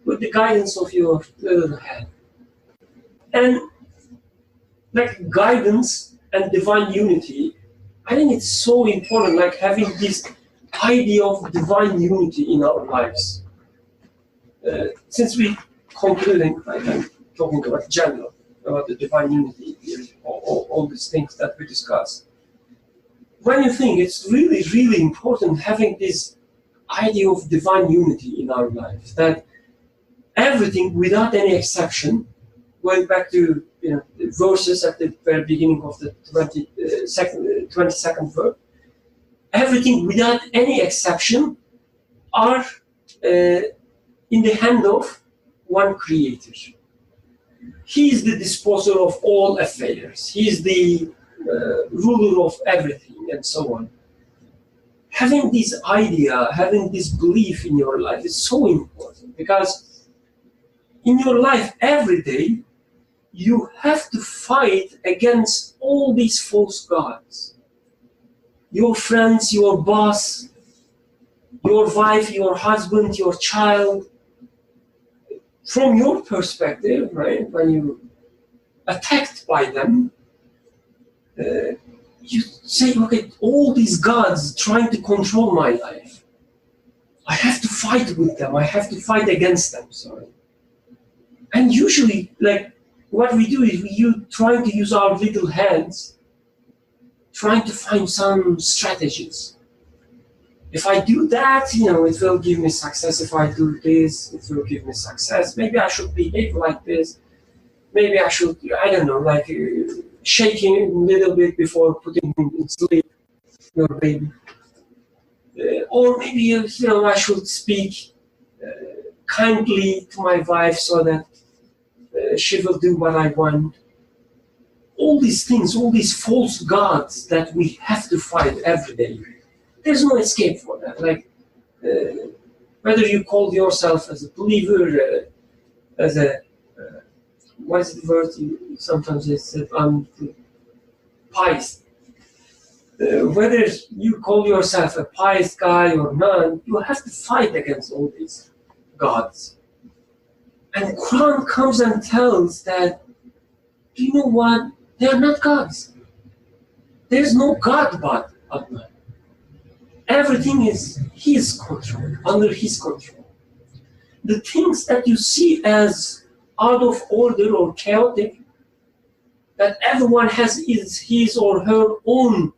with the guidance of your little head. And like guidance and divine unity, I think it's so important, like having this idea of divine unity in our lives. Since we concluding, like I'm talking about general, about the divine unity, all these things that we discuss. When you think it's really, really important having this idea of divine unity in our lives, that everything, without any exception, going back to the verses at the very beginning of the 22nd verse, everything without any exception are in the hand of one creator. He is the disposer of all affairs. He is the ruler of everything, and so on. Having this idea, having this belief in your life is so important, because in your life every day you have to fight against all these false gods. Your friends, your boss, your wife, your husband, your child. From your perspective, right, when you're attacked by them, you say, okay, all these gods trying to control my life. I have to fight with them. I have to fight against them, sorry. And usually, like, what we do is we trying to use our little hands, trying to find some strategies. If I do that, it will give me success. If I do this, it will give me success. Maybe I should behave like this. Maybe I should, I don't know, like shaking a little bit before putting him in sleep, your baby. Or maybe, I should speak kindly to my wife so that she will do what I want. All these things, all these false gods that we have to fight every day. There's no escape for that. Like, whether you call yourself as a believer, as a, what is the word? Sometimes they say, pious. Whether you call yourself a pious guy or not, you have to fight against all these gods. And Quran comes and tells that, do you know what? They are not gods. There's no God but Allah. Everything is His control, under His control. The things that you see as out of order or chaotic, that everyone has his or her own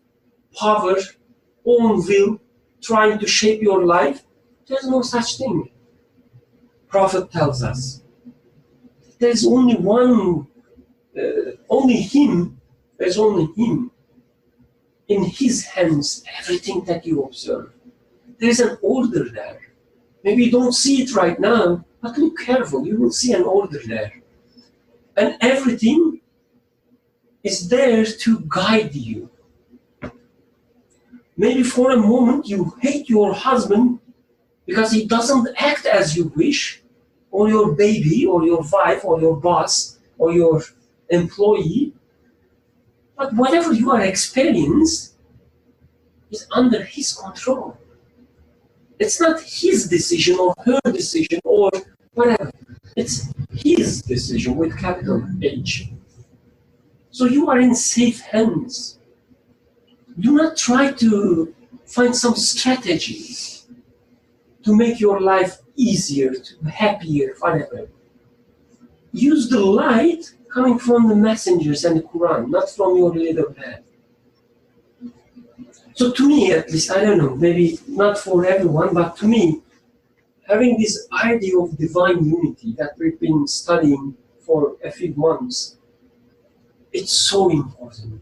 power, own will, trying to shape your life, there's no such thing. Prophet tells us. There's only one, only Him, there's only Him. In His hands, everything that you observe. There's an order there. Maybe you don't see it right now, but look careful, you will see an order there. And everything is there to guide you. Maybe for a moment you hate your husband because he doesn't act as you wish, or your baby, or your wife, or your boss, or your employee. But whatever you are experiencing is under His control. It's not his decision or her decision or whatever. It's His decision with capital H. So you are in safe hands. Do not try to find some strategies to make your life easier, happier, whatever. Use the light coming from the messengers and the Quran, not from your little head. So to me, at least, I don't know, maybe not for everyone, but to me, having this idea of divine unity that we've been studying for a few months, it's so important.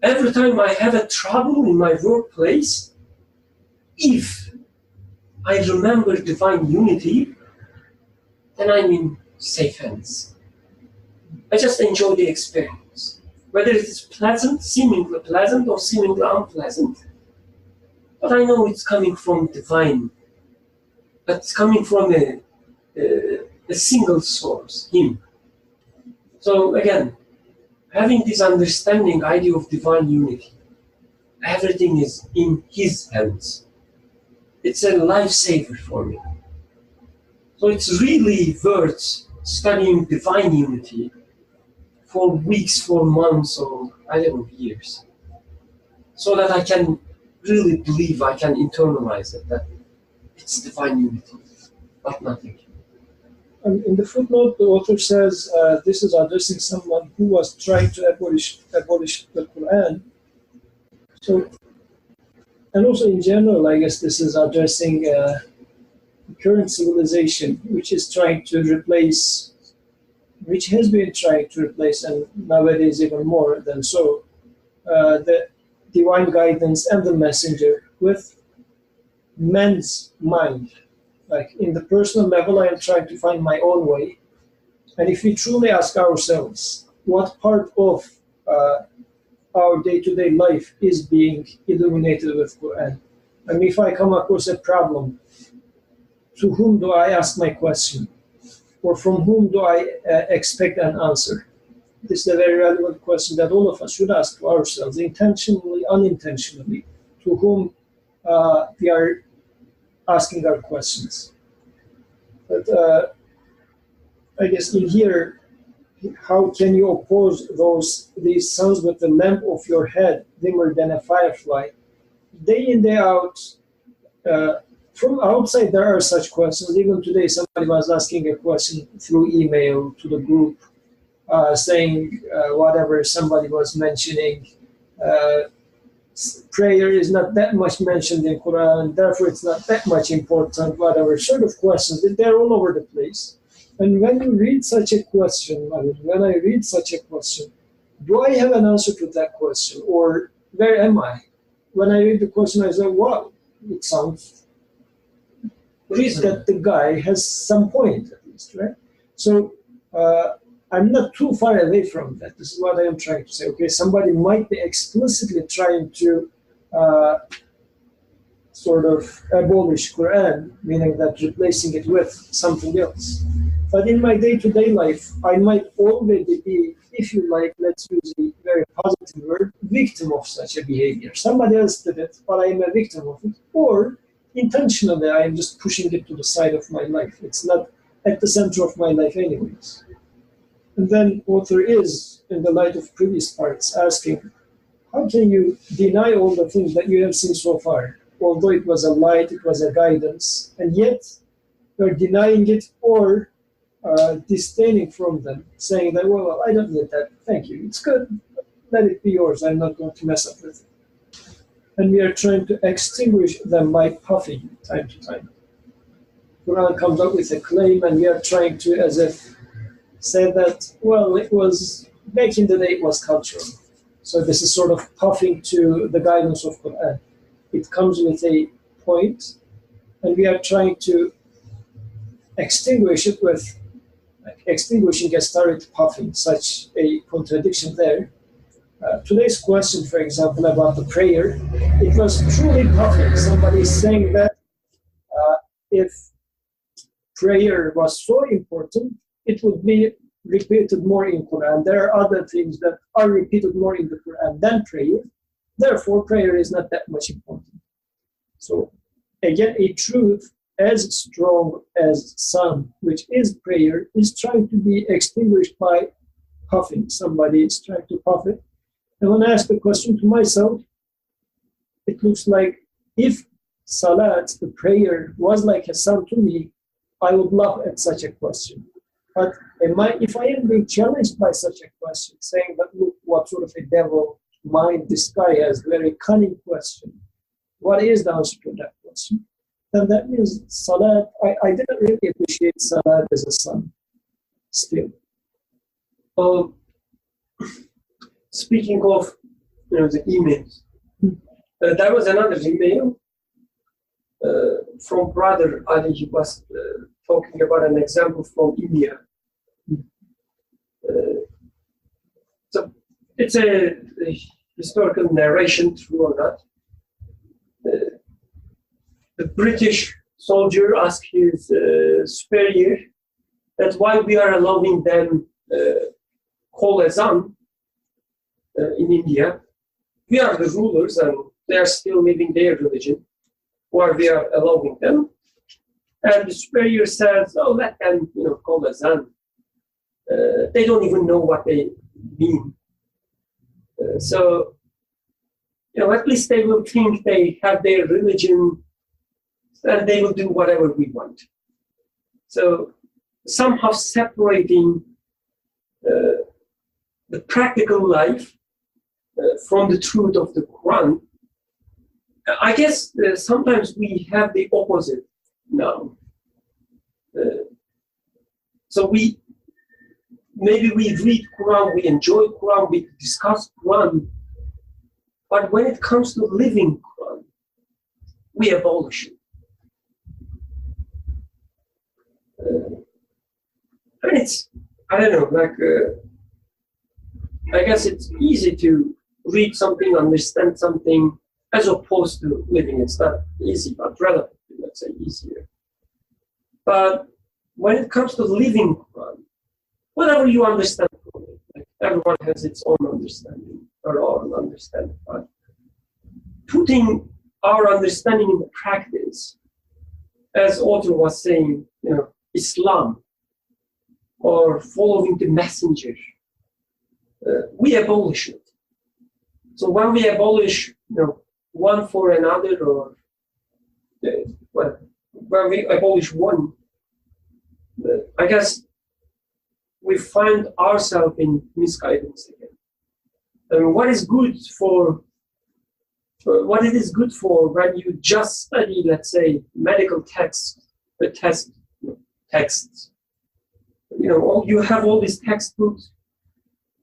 Every time I have a trouble in my workplace, if I remember divine unity, then I'm in safe hands. I just enjoy the experience. Whether it is pleasant, seemingly pleasant, or seemingly unpleasant. But I know it's coming from divine. It's coming from a single source, Him. So again, having this understanding, idea of divine unity, everything is in His hands. It's a lifesaver for me. So it's really worth studying divine unity for weeks, for months, or I don't know, years. So that I can really believe, I can internalize it, that it's divine unity, but nothing. In the footnote, the author says this is addressing someone who was trying to abolish the Quran. So, and also in general, I guess this is addressing the current civilization, which is trying to replace, which has been trying to replace, and nowadays even more than so, the divine guidance and the messenger with man's mind. Like in the personal level, I am trying to find my own way. And if we truly ask ourselves, what part of our day-to-day life is being illuminated with Quran? And if I come across a problem, to whom do I ask my question? Or from whom do I expect an answer? This is a very relevant question that all of us should ask to ourselves, intentionally, unintentionally, to whom we are asking our questions. But I guess in here, how can you oppose these suns with the lamp of your head dimmer than a firefly? Day in, day out, from outside there are such questions. Even today somebody was asking a question through email to the group, saying whatever somebody was mentioning, prayer is not that much mentioned in Quran, therefore it's not that much important, whatever sort of questions. They're all over the place. And when you read such a question, when I read such a question, do I have an answer to that question? Or where am I? When I read the question, I say, wow, it sounds that the guy has some point at least, right? So I'm not too far away from that. This is what I am trying to say. Okay, somebody might be explicitly trying to sort of abolish Quran, meaning that replacing it with something else. But in my day-to-day life, I might already be, if you like, let's use a very positive word, victim of such a behavior. Somebody else did it, but I am a victim of it. Or intentionally, I am just pushing it to the side of my life. It's not at the center of my life anyways. And then author is, in the light of previous parts, asking, how can you deny all the things that you have seen so far? Although it was a light, it was a guidance, and yet you're denying it or disdaining from them, saying that, well, I don't need that, thank you, it's good, let it be yours, I'm not going to mess up with it. And we are trying to extinguish them by puffing time to time. Quran comes up with a claim, and we are trying to, as if, say that, well, it was, back in the day, it was cultural. So this is sort of puffing to the guidance of Quran. It comes with a point, and we are trying to extinguish it with, extinguishing has started puffing, such a contradiction there. Today's question, for example, about the prayer, it was truly puffing. Somebody is saying that if prayer was so important, it would be repeated more in Quran. There are other things that are repeated more in the Quran than prayer. Therefore, prayer is not that much important. So, again, a truth as strong as sun, which is prayer, is trying to be extinguished by puffing. Somebody is trying to puff it. And when I ask the question to myself, it looks like if salat, the prayer, was like a sun to me, I would laugh at such a question. But if I am being challenged by such a question, saying that look, what sort of a devil mind this guy has, very cunning question. What is the answer to that question? Then that means Salat, I didn't really appreciate Salat as a son still. Speaking of the emails, there was another email from brother Ali. He was talking about an example from India. So it's a historical narration, true or not. The British soldier asked his superior that why we are allowing them call azan in India. We are the rulers and they are still living their religion. Why we are allowing them? And the superior says, "Oh, let them, call azan. They don't even know what they mean. So, at least they will think they have their religion, and they will do whatever we want." So, somehow separating the practical life from the truth of the Quran. I guess sometimes we have the opposite now. So maybe we read Quran, we enjoy Quran, we discuss Quran, but when it comes to living Quran, we abolish it. I don't know, I guess it's easy to read something, understand something, as opposed to living. It's not easy, but relatively, let's say, easier. But when it comes to living Quran, whatever you understand from it, everyone has its own understanding, or own understanding. But putting our understanding into practice, as author was saying, Islam, or following the messenger, we abolish it. So when we abolish, one for another, or when we abolish one, I guess we find ourselves in misguidance again. I mean, what is good for what it is good for when you just study, let's say, medical texts. You have all these textbooks,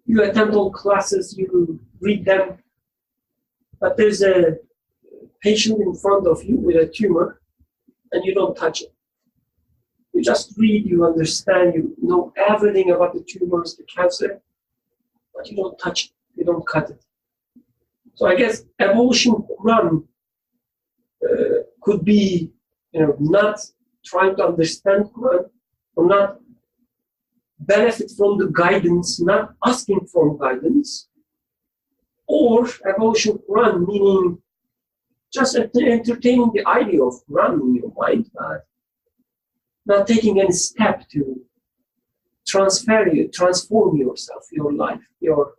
you attend all classes, you read them, but there's a patient in front of you with a tumor, and you don't touch it. You just read, you understand, you know everything about the tumors, the cancer, but you don't touch it, you don't cut it. So I guess abolishing Quran could be, not trying to understand Quran, or not benefit from the guidance, not asking for guidance, or abolishing Quran, meaning just entertaining the idea of Quran in your mind, but not taking any step to transform yourself, your life, your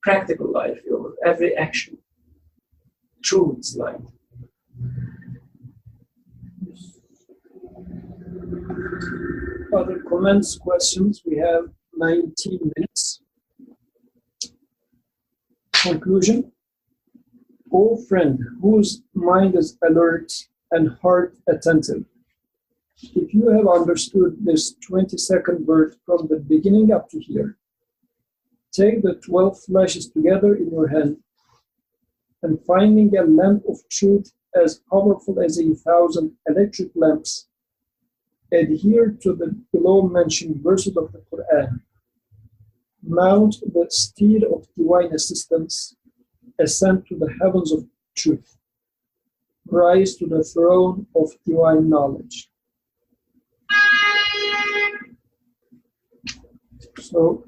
practical life, your every action through its light. Other comments, questions? We have 19 minutes. Conclusion. O friend, whose mind is alert and heart attentive, if you have understood this 20-second word from the beginning up to here, take the 12 flashes together in your hand, and finding a lamp of truth as powerful as 1,000 electric lamps, adhere to the below-mentioned verses of the Quran. Mount the steed of divine assistance, ascend to the heavens of truth, rise to the throne of divine knowledge. So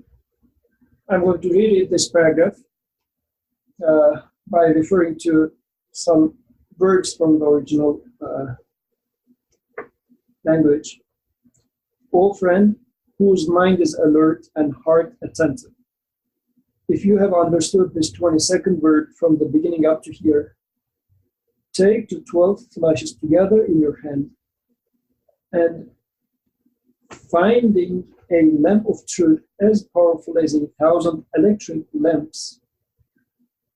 I'm going to reread this paragraph by referring to some words from the original language. O friend, whose mind is alert and heart attentive, if you have understood this 22nd word from the beginning up to here, take the 12 flashes together in your hand, and finding a lamp of truth as powerful as 1,000 electric lamps,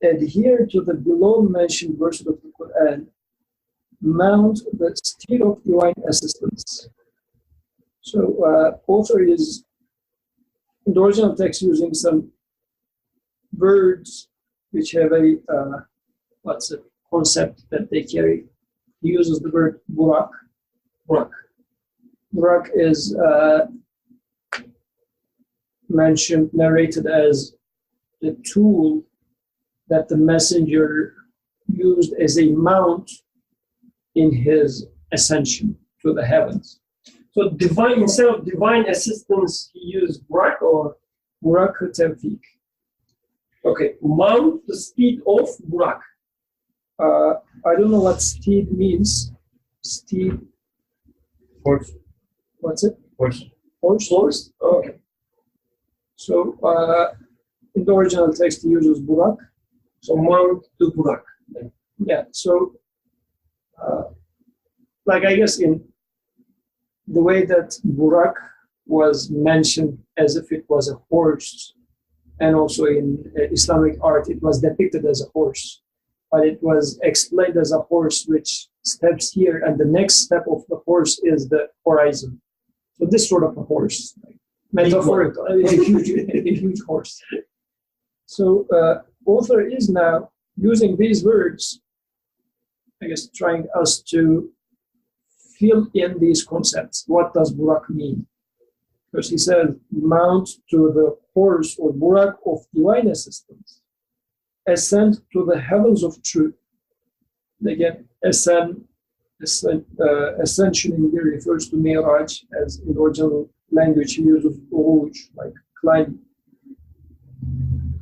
adhere to the below mentioned verses of the Quran, mount the steed of divine assistance. So author is in the original text using some words which have a what's a concept that they carry. He uses the word burak. Burak is mentioned, narrated as the tool that the messenger used as a mount in his ascension to the heavens. So divine, instead of divine assistance, he used Burak or Burak Tawfiq. okay, mount the speed of Burak. I don't know what steed means. Steed. Horse. What's it? Horse. Horse. Okay. So in the original text, he uses Burak. So mount to Burak. Yeah. So, like I guess in the way that Burak was mentioned as if it was a horse, and also in Islamic art, it was depicted as a horse, but it was explained as a horse which steps here, and the next step of the horse is the horizon. So this sort of a horse, metaphorical, a huge horse. So author is now using these words, I guess, trying us to fill in these concepts. What does Burak mean? Because he says, mount to the horse or Burak of divine assistance, ascend to the heavens of truth. And again, ascension in here refers to Mi'raj, as in the original language he uses uruj, like climb,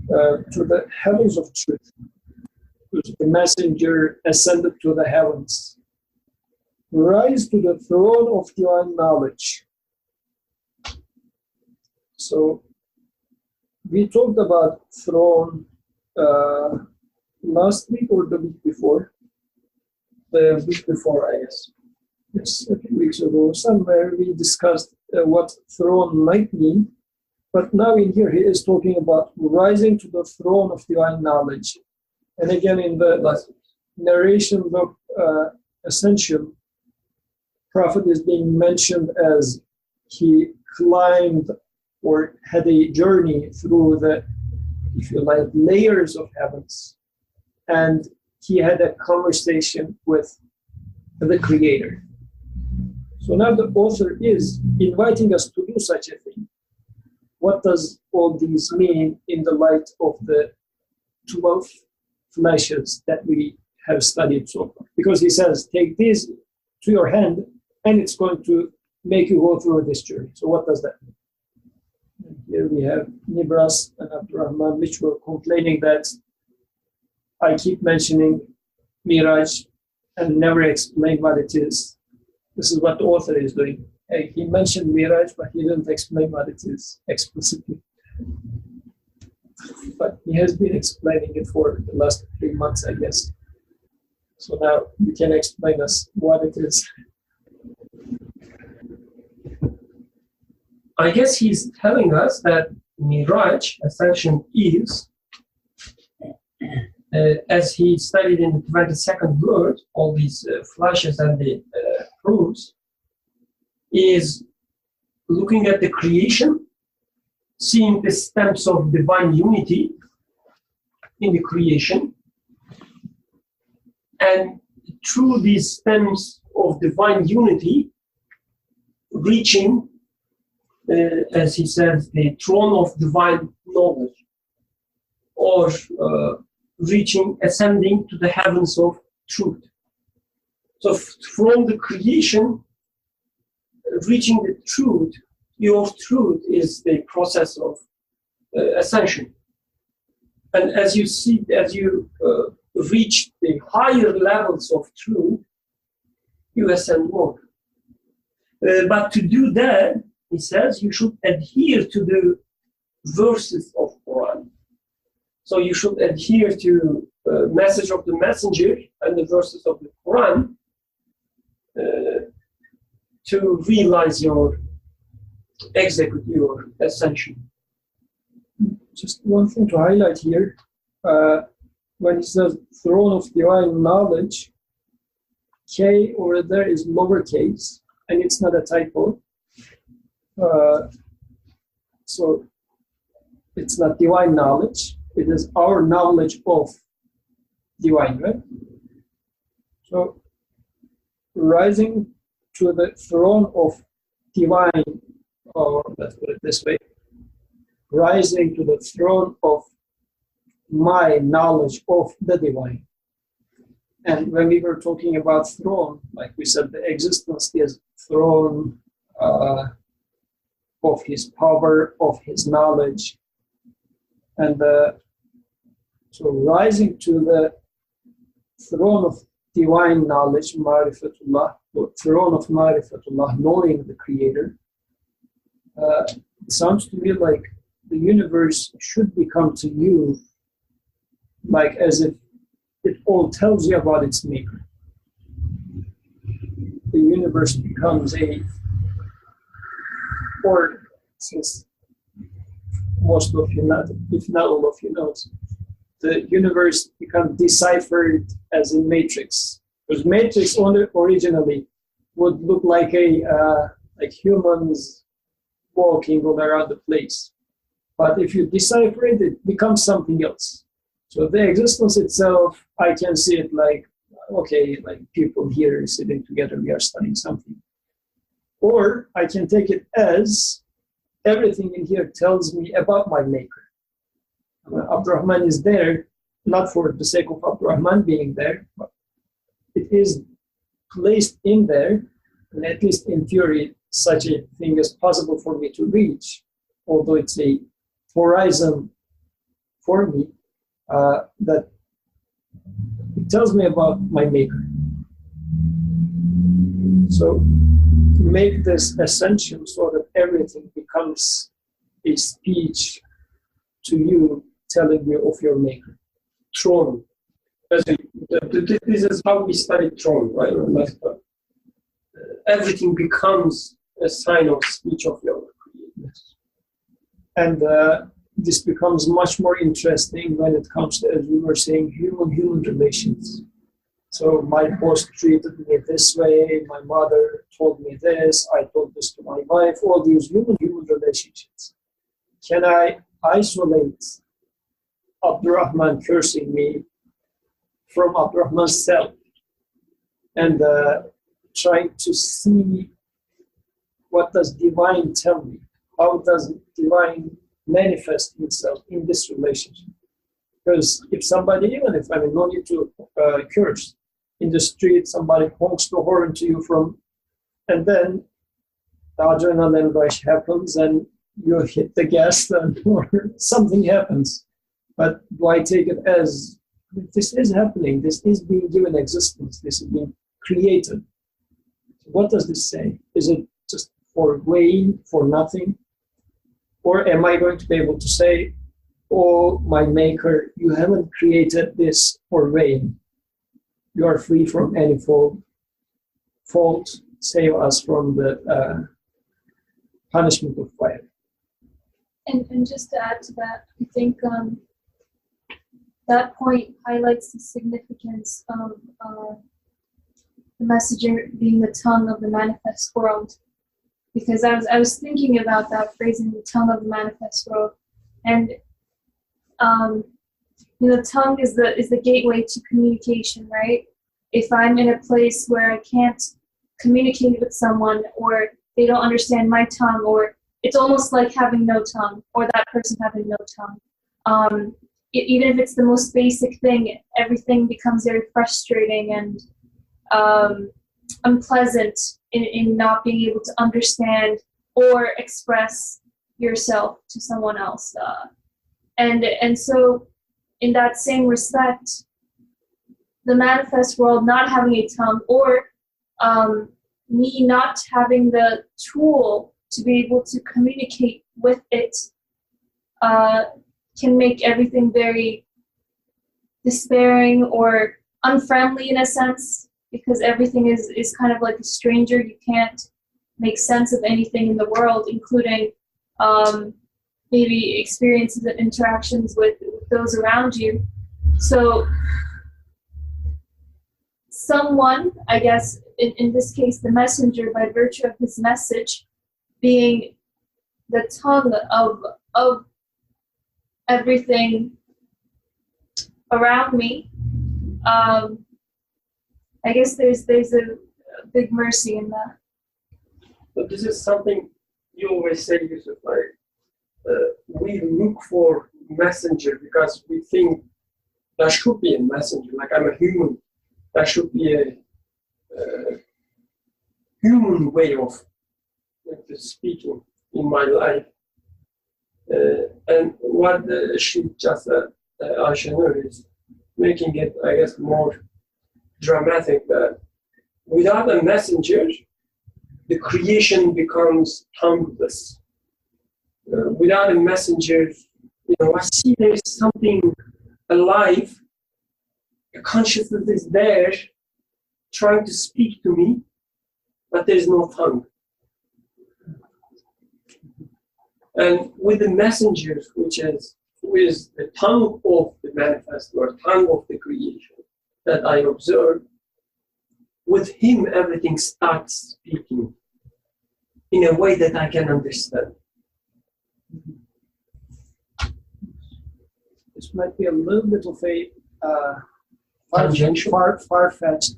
to the heavens of truth. Because the messenger ascended to the heavens. Rise to the throne of divine knowledge. So we talked about throne last week or the week before? The week before, I guess. Yes, a few weeks ago. Somewhere we discussed what throne might mean. But now in here he is talking about rising to the throne of divine knowledge. And again in the narration of ascension, Prophet is being mentioned as he climbed or had a journey through the, if you like, layers of heavens. And he had a conversation with the Creator. So now the author is inviting us to do such a thing. What does all these mean in the light of the 12 flashes that we have studied so far? Because he says, take these to your hand, and it's going to make you go through this journey. So what does that mean? And here we have Nibras and Abdurrahman, which were complaining that I keep mentioning Miraj and never explain what it is. This is what the author is doing. He mentioned Miraj, but he didn't explain what it is explicitly. But he has been explaining it for the last 3 months, I guess. So now you can explain us what it is. I guess he's telling us that Miraj, ascension, is, as he studied in the 22nd word, all these flashes and the proofs, is looking at the creation, seeing the steps of divine unity in the creation, and through these stems of divine unity, reaching, as he says, the throne of divine knowledge, or reaching, ascending to the heavens of truth. So from the creation, reaching the truth, your truth is the process of ascension. And as you see, as you reach the higher levels of truth, you ascend more. But to do that, he says, you should adhere to the verses of Quran. So you should adhere to the message of the messenger and the verses of the Quran to realize your executive or essential. Just one thing to highlight here. When it says throne of divine knowledge, K over there is lowercase, and it's not a typo. So it's not divine knowledge. It is our knowledge of divine, right? So rising to the throne of divine, or let's put it this way, rising to the throne of my knowledge of the divine. And when we were talking about throne, like we said, the existence is throne of his power, of his knowledge. And so rising to the throne of divine knowledge, Marifatullah, or throne of Marifatullah, knowing the Creator, it sounds to me like the universe should become to you like as if it all tells you about its maker. The universe becomes or since most of you not, if not all of you knows, the universe becomes deciphered as in Matrix. Because Matrix only originally would look like like humans walking all around the place. But if you decipher it, it becomes something else. So the existence itself, I can see it like, okay, like people here sitting together, we are studying something. Or I can take it as everything in here tells me about my maker. Abdurrahman is there, not for the sake of Abdurrahman being there, but it is placed in there, and at least in theory, such a thing is possible for me to reach, although it's a horizon for me, that it tells me about my maker. So to make this essential so that everything becomes a speech to you, telling you of your maker. Throne. This is how we study throne, right? Everything becomes a sign of speech of your Creator. And this becomes much more interesting when it comes to, as we were saying, human-human relations. So my boss treated me this way, my mother told me this, I told this to my wife, all these human-human relationships. Can I isolate Abdurrahman cursing me from Abdurrahman's self and trying to see what does divine tell me? How does divine manifest itself in this relationship? Because if somebody, even if, no need to curse, in the street, somebody honks the horn to you and then the adrenaline rush happens and you hit the gas and or something happens. But do I take it as this is happening, this is being given existence, this is being created? What does this say? Is it just for vain, for nothing? Or am I going to be able to say, oh, my maker, you haven't created this for vain. You are free from any fault. Save us from the punishment of fire. And just to add to that, I think that point highlights the significance of the messenger being the tongue of the manifest world. Because I was thinking about that phrasing, the tongue of the manifest world, and the tongue is the gateway to communication, right? If I'm in a place where I can't communicate with someone, or they don't understand my tongue, or it's almost like having no tongue, or that person having no tongue. Even if it's the most basic thing, everything becomes very frustrating and unpleasant in not being able to understand or express yourself to someone else. And so in that same respect, the manifest world not having a tongue, or me not having the tool to be able to communicate with it, can make everything very despairing or unfriendly in a sense, because everything is kind of like a stranger. You can't make sense of anything in the world, including maybe experiences and interactions with those around you. So someone, I guess, in this case, the messenger, by virtue of his message, being the tongue of everything around me, I guess there's a big mercy in that. But this is something you always say, Yusuf, like we look for messenger because we think there should be a messenger. Like I'm a human, there should be a human way of speaking in my life. And what she just Ayşe Nur is making it, I guess, more dramatic, that without a messenger, the creation becomes tongueless. Without a messenger, I see there's something alive, a consciousness is there, trying to speak to me, but there's no tongue. And with the messenger, who is the tongue of the manifest, or tongue of the creation that I observe, with him everything starts speaking in a way that I can understand. This might be a little bit of a far-fetched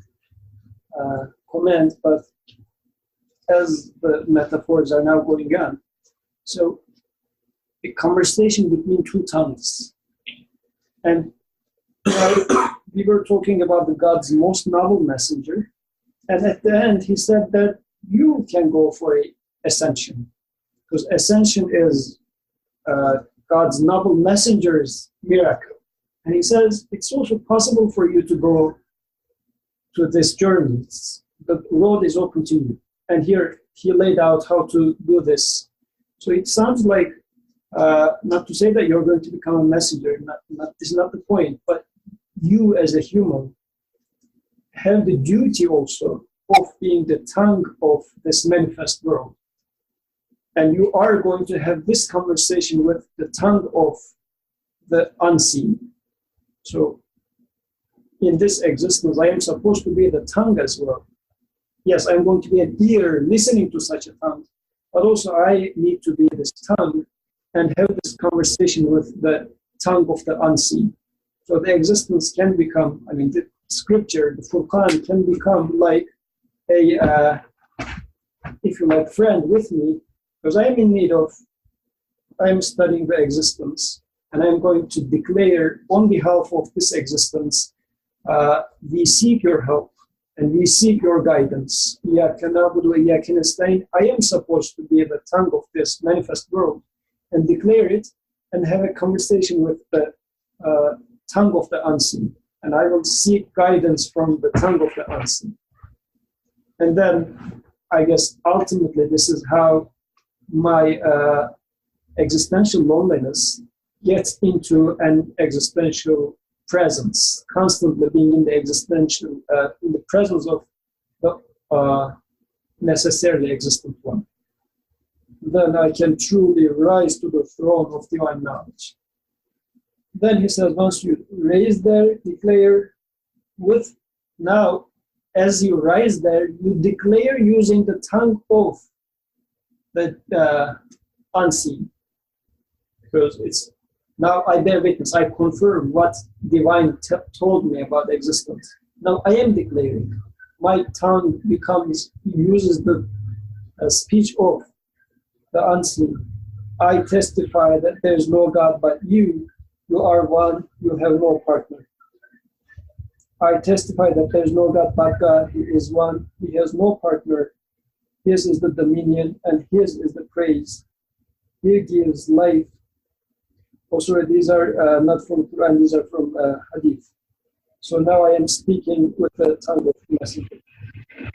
comment, but as the metaphors are now going on, so a conversation between two tongues. And we were talking about the God's most noble messenger, and at the end he said that you can go for ascension, because ascension is God's noble messenger's miracle. And he says it's also possible for you to go to this journey. The road is open to you. And here he laid out how to do this. So it sounds like, not to say that you're going to become a messenger, this is not the point, but you as a human have the duty also of being the tongue of this manifest world. And you are going to have this conversation with the tongue of the unseen. So in this existence, I am supposed to be the tongue as well. Yes, I'm going to be an ear listening to such a tongue, but also I need to be this tongue and have this conversation with the tongue of the unseen. So the existence can become, the scripture, the Furqan can become like a, if you like, friend with me, because I am in need of, I am studying the existence, and I am going to declare on behalf of this existence, we seek your help, and we seek your guidance. I am supposed to be the tongue of this manifest world and declare it and have a conversation with the tongue of the unseen. And I will seek guidance from the tongue of the unseen. And then, I guess, ultimately, this is how my existential loneliness gets into an existential presence, constantly being in the existential, in the presence of the necessarily existent one. Then I can truly rise to the throne of divine knowledge. Then he says, once you raise there, declare with, now, as you rise there, you declare using the tongue of the unseen. Because it's, now I bear witness, I confirm what divine told me about existence. Now I am declaring. My tongue uses the speech of the unseen. I testify that there is no God but you. You are one, you have no partner. I testify that there is no God but God. He is one, he has no partner. His is the dominion and his is the praise. He gives life. Oh, sorry, these are not from Quran, these are from Hadith. So now I am speaking with the tongue of the messenger.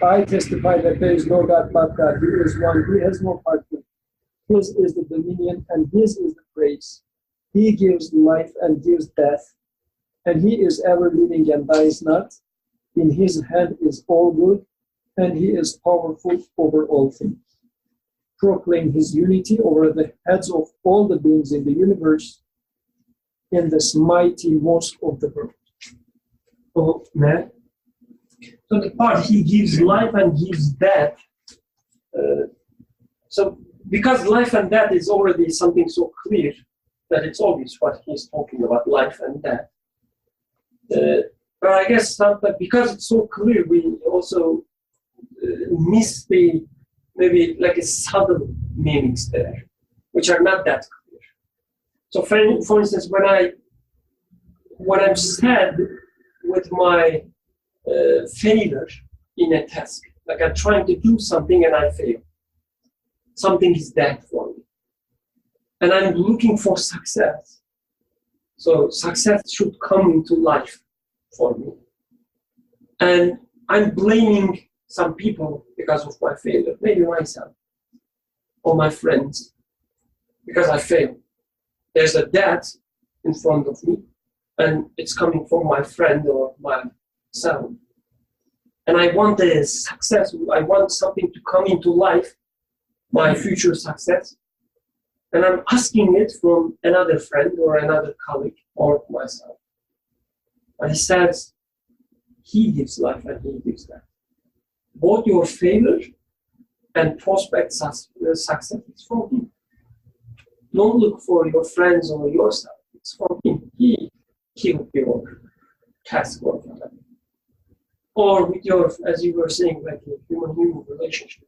I testify that there is no God but God. He is one, he has no partner. His is the dominion and his is the praise. He gives life and gives death, and he is ever living and dies not. In his hand is all good, and he is powerful over all things. proclaim his unity over the heads of all the beings in the universe in this mighty mosque of the world. Oh, man. So the part he gives life and gives death. So because life and death is already something so clear that it's obvious what he's talking about, life and death. But I guess that because it's so clear, we also miss the maybe like a subtle meanings there, which are not that clear. So for instance, when I'm sad with my failure in a task, like I'm trying to do something and I fail, something is dead for me. And I'm looking for success. So success should come into life for me. And I'm blaming some people because of my failure, maybe myself or my friends, because I failed. There's a death in front of me, and it's coming from my friend or myself. And I want a success, I want something to come into life, my future success. And I'm asking it from another friend or another colleague or myself. And he says, he gives life and he gives that. Both your failure and prospect success is from him. Don't look for your friends or yourself. It's from him. He killed your task or whatever. Or with your, as you were saying, like a human-human relationship.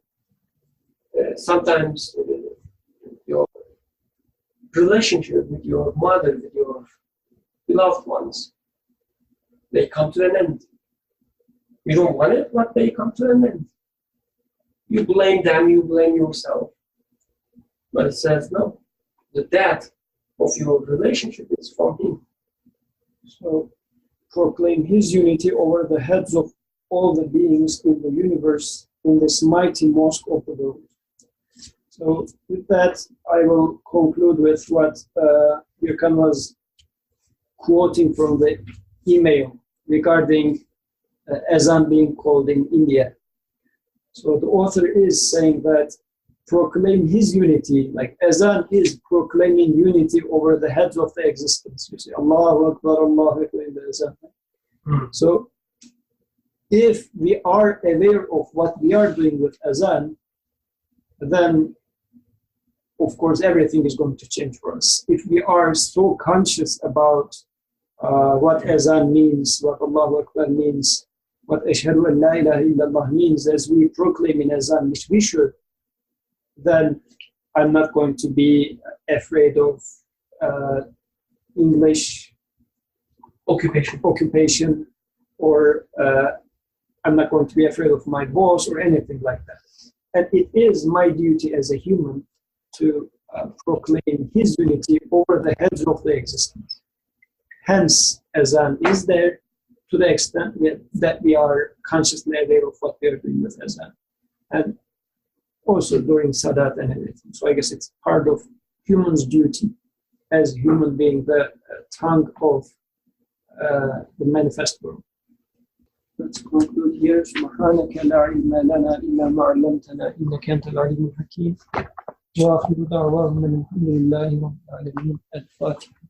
Sometimes your relationship with your mother, with your beloved ones, they come to an end. You don't want it, but they come to an end. You blame them, you blame yourself. But it says, no, the death of your relationship is from him. So proclaim his unity over the heads of all the beings in the universe in this mighty mosque of the world. So with that, I will conclude with what Şükran was quoting from the email regarding Azan being called in India. So the author is saying that proclaim his unity, like Azan is proclaiming unity over the heads of the existence. You say Allahu Akbar, Allahu Akbar in the Azan. So if we are aware of what we are doing with Azan, then of course everything is going to change for us. If we are so conscious about what Azan means, what Allahu Akbar means, what Ashhadu an la ilaha illallah means, as we proclaim in Azan, which we should, then I'm not going to be afraid of English occupation, or I'm not going to be afraid of my boss or anything like that. And it is my duty as a human to proclaim his unity over the heads of the existence. Hence, Azan is there to the extent that we are consciously aware of what we are doing with Azan. And also during Sadat and everything. So I guess it's part of human's duty as human being, the tongue of the manifest world. Let's conclude here. سبحانك لا علم لنا إلا ما علمتنا إنك أنت العليم الحكيم. وآخر دعواهم الحمد لله رب العالمين. الفاتحة.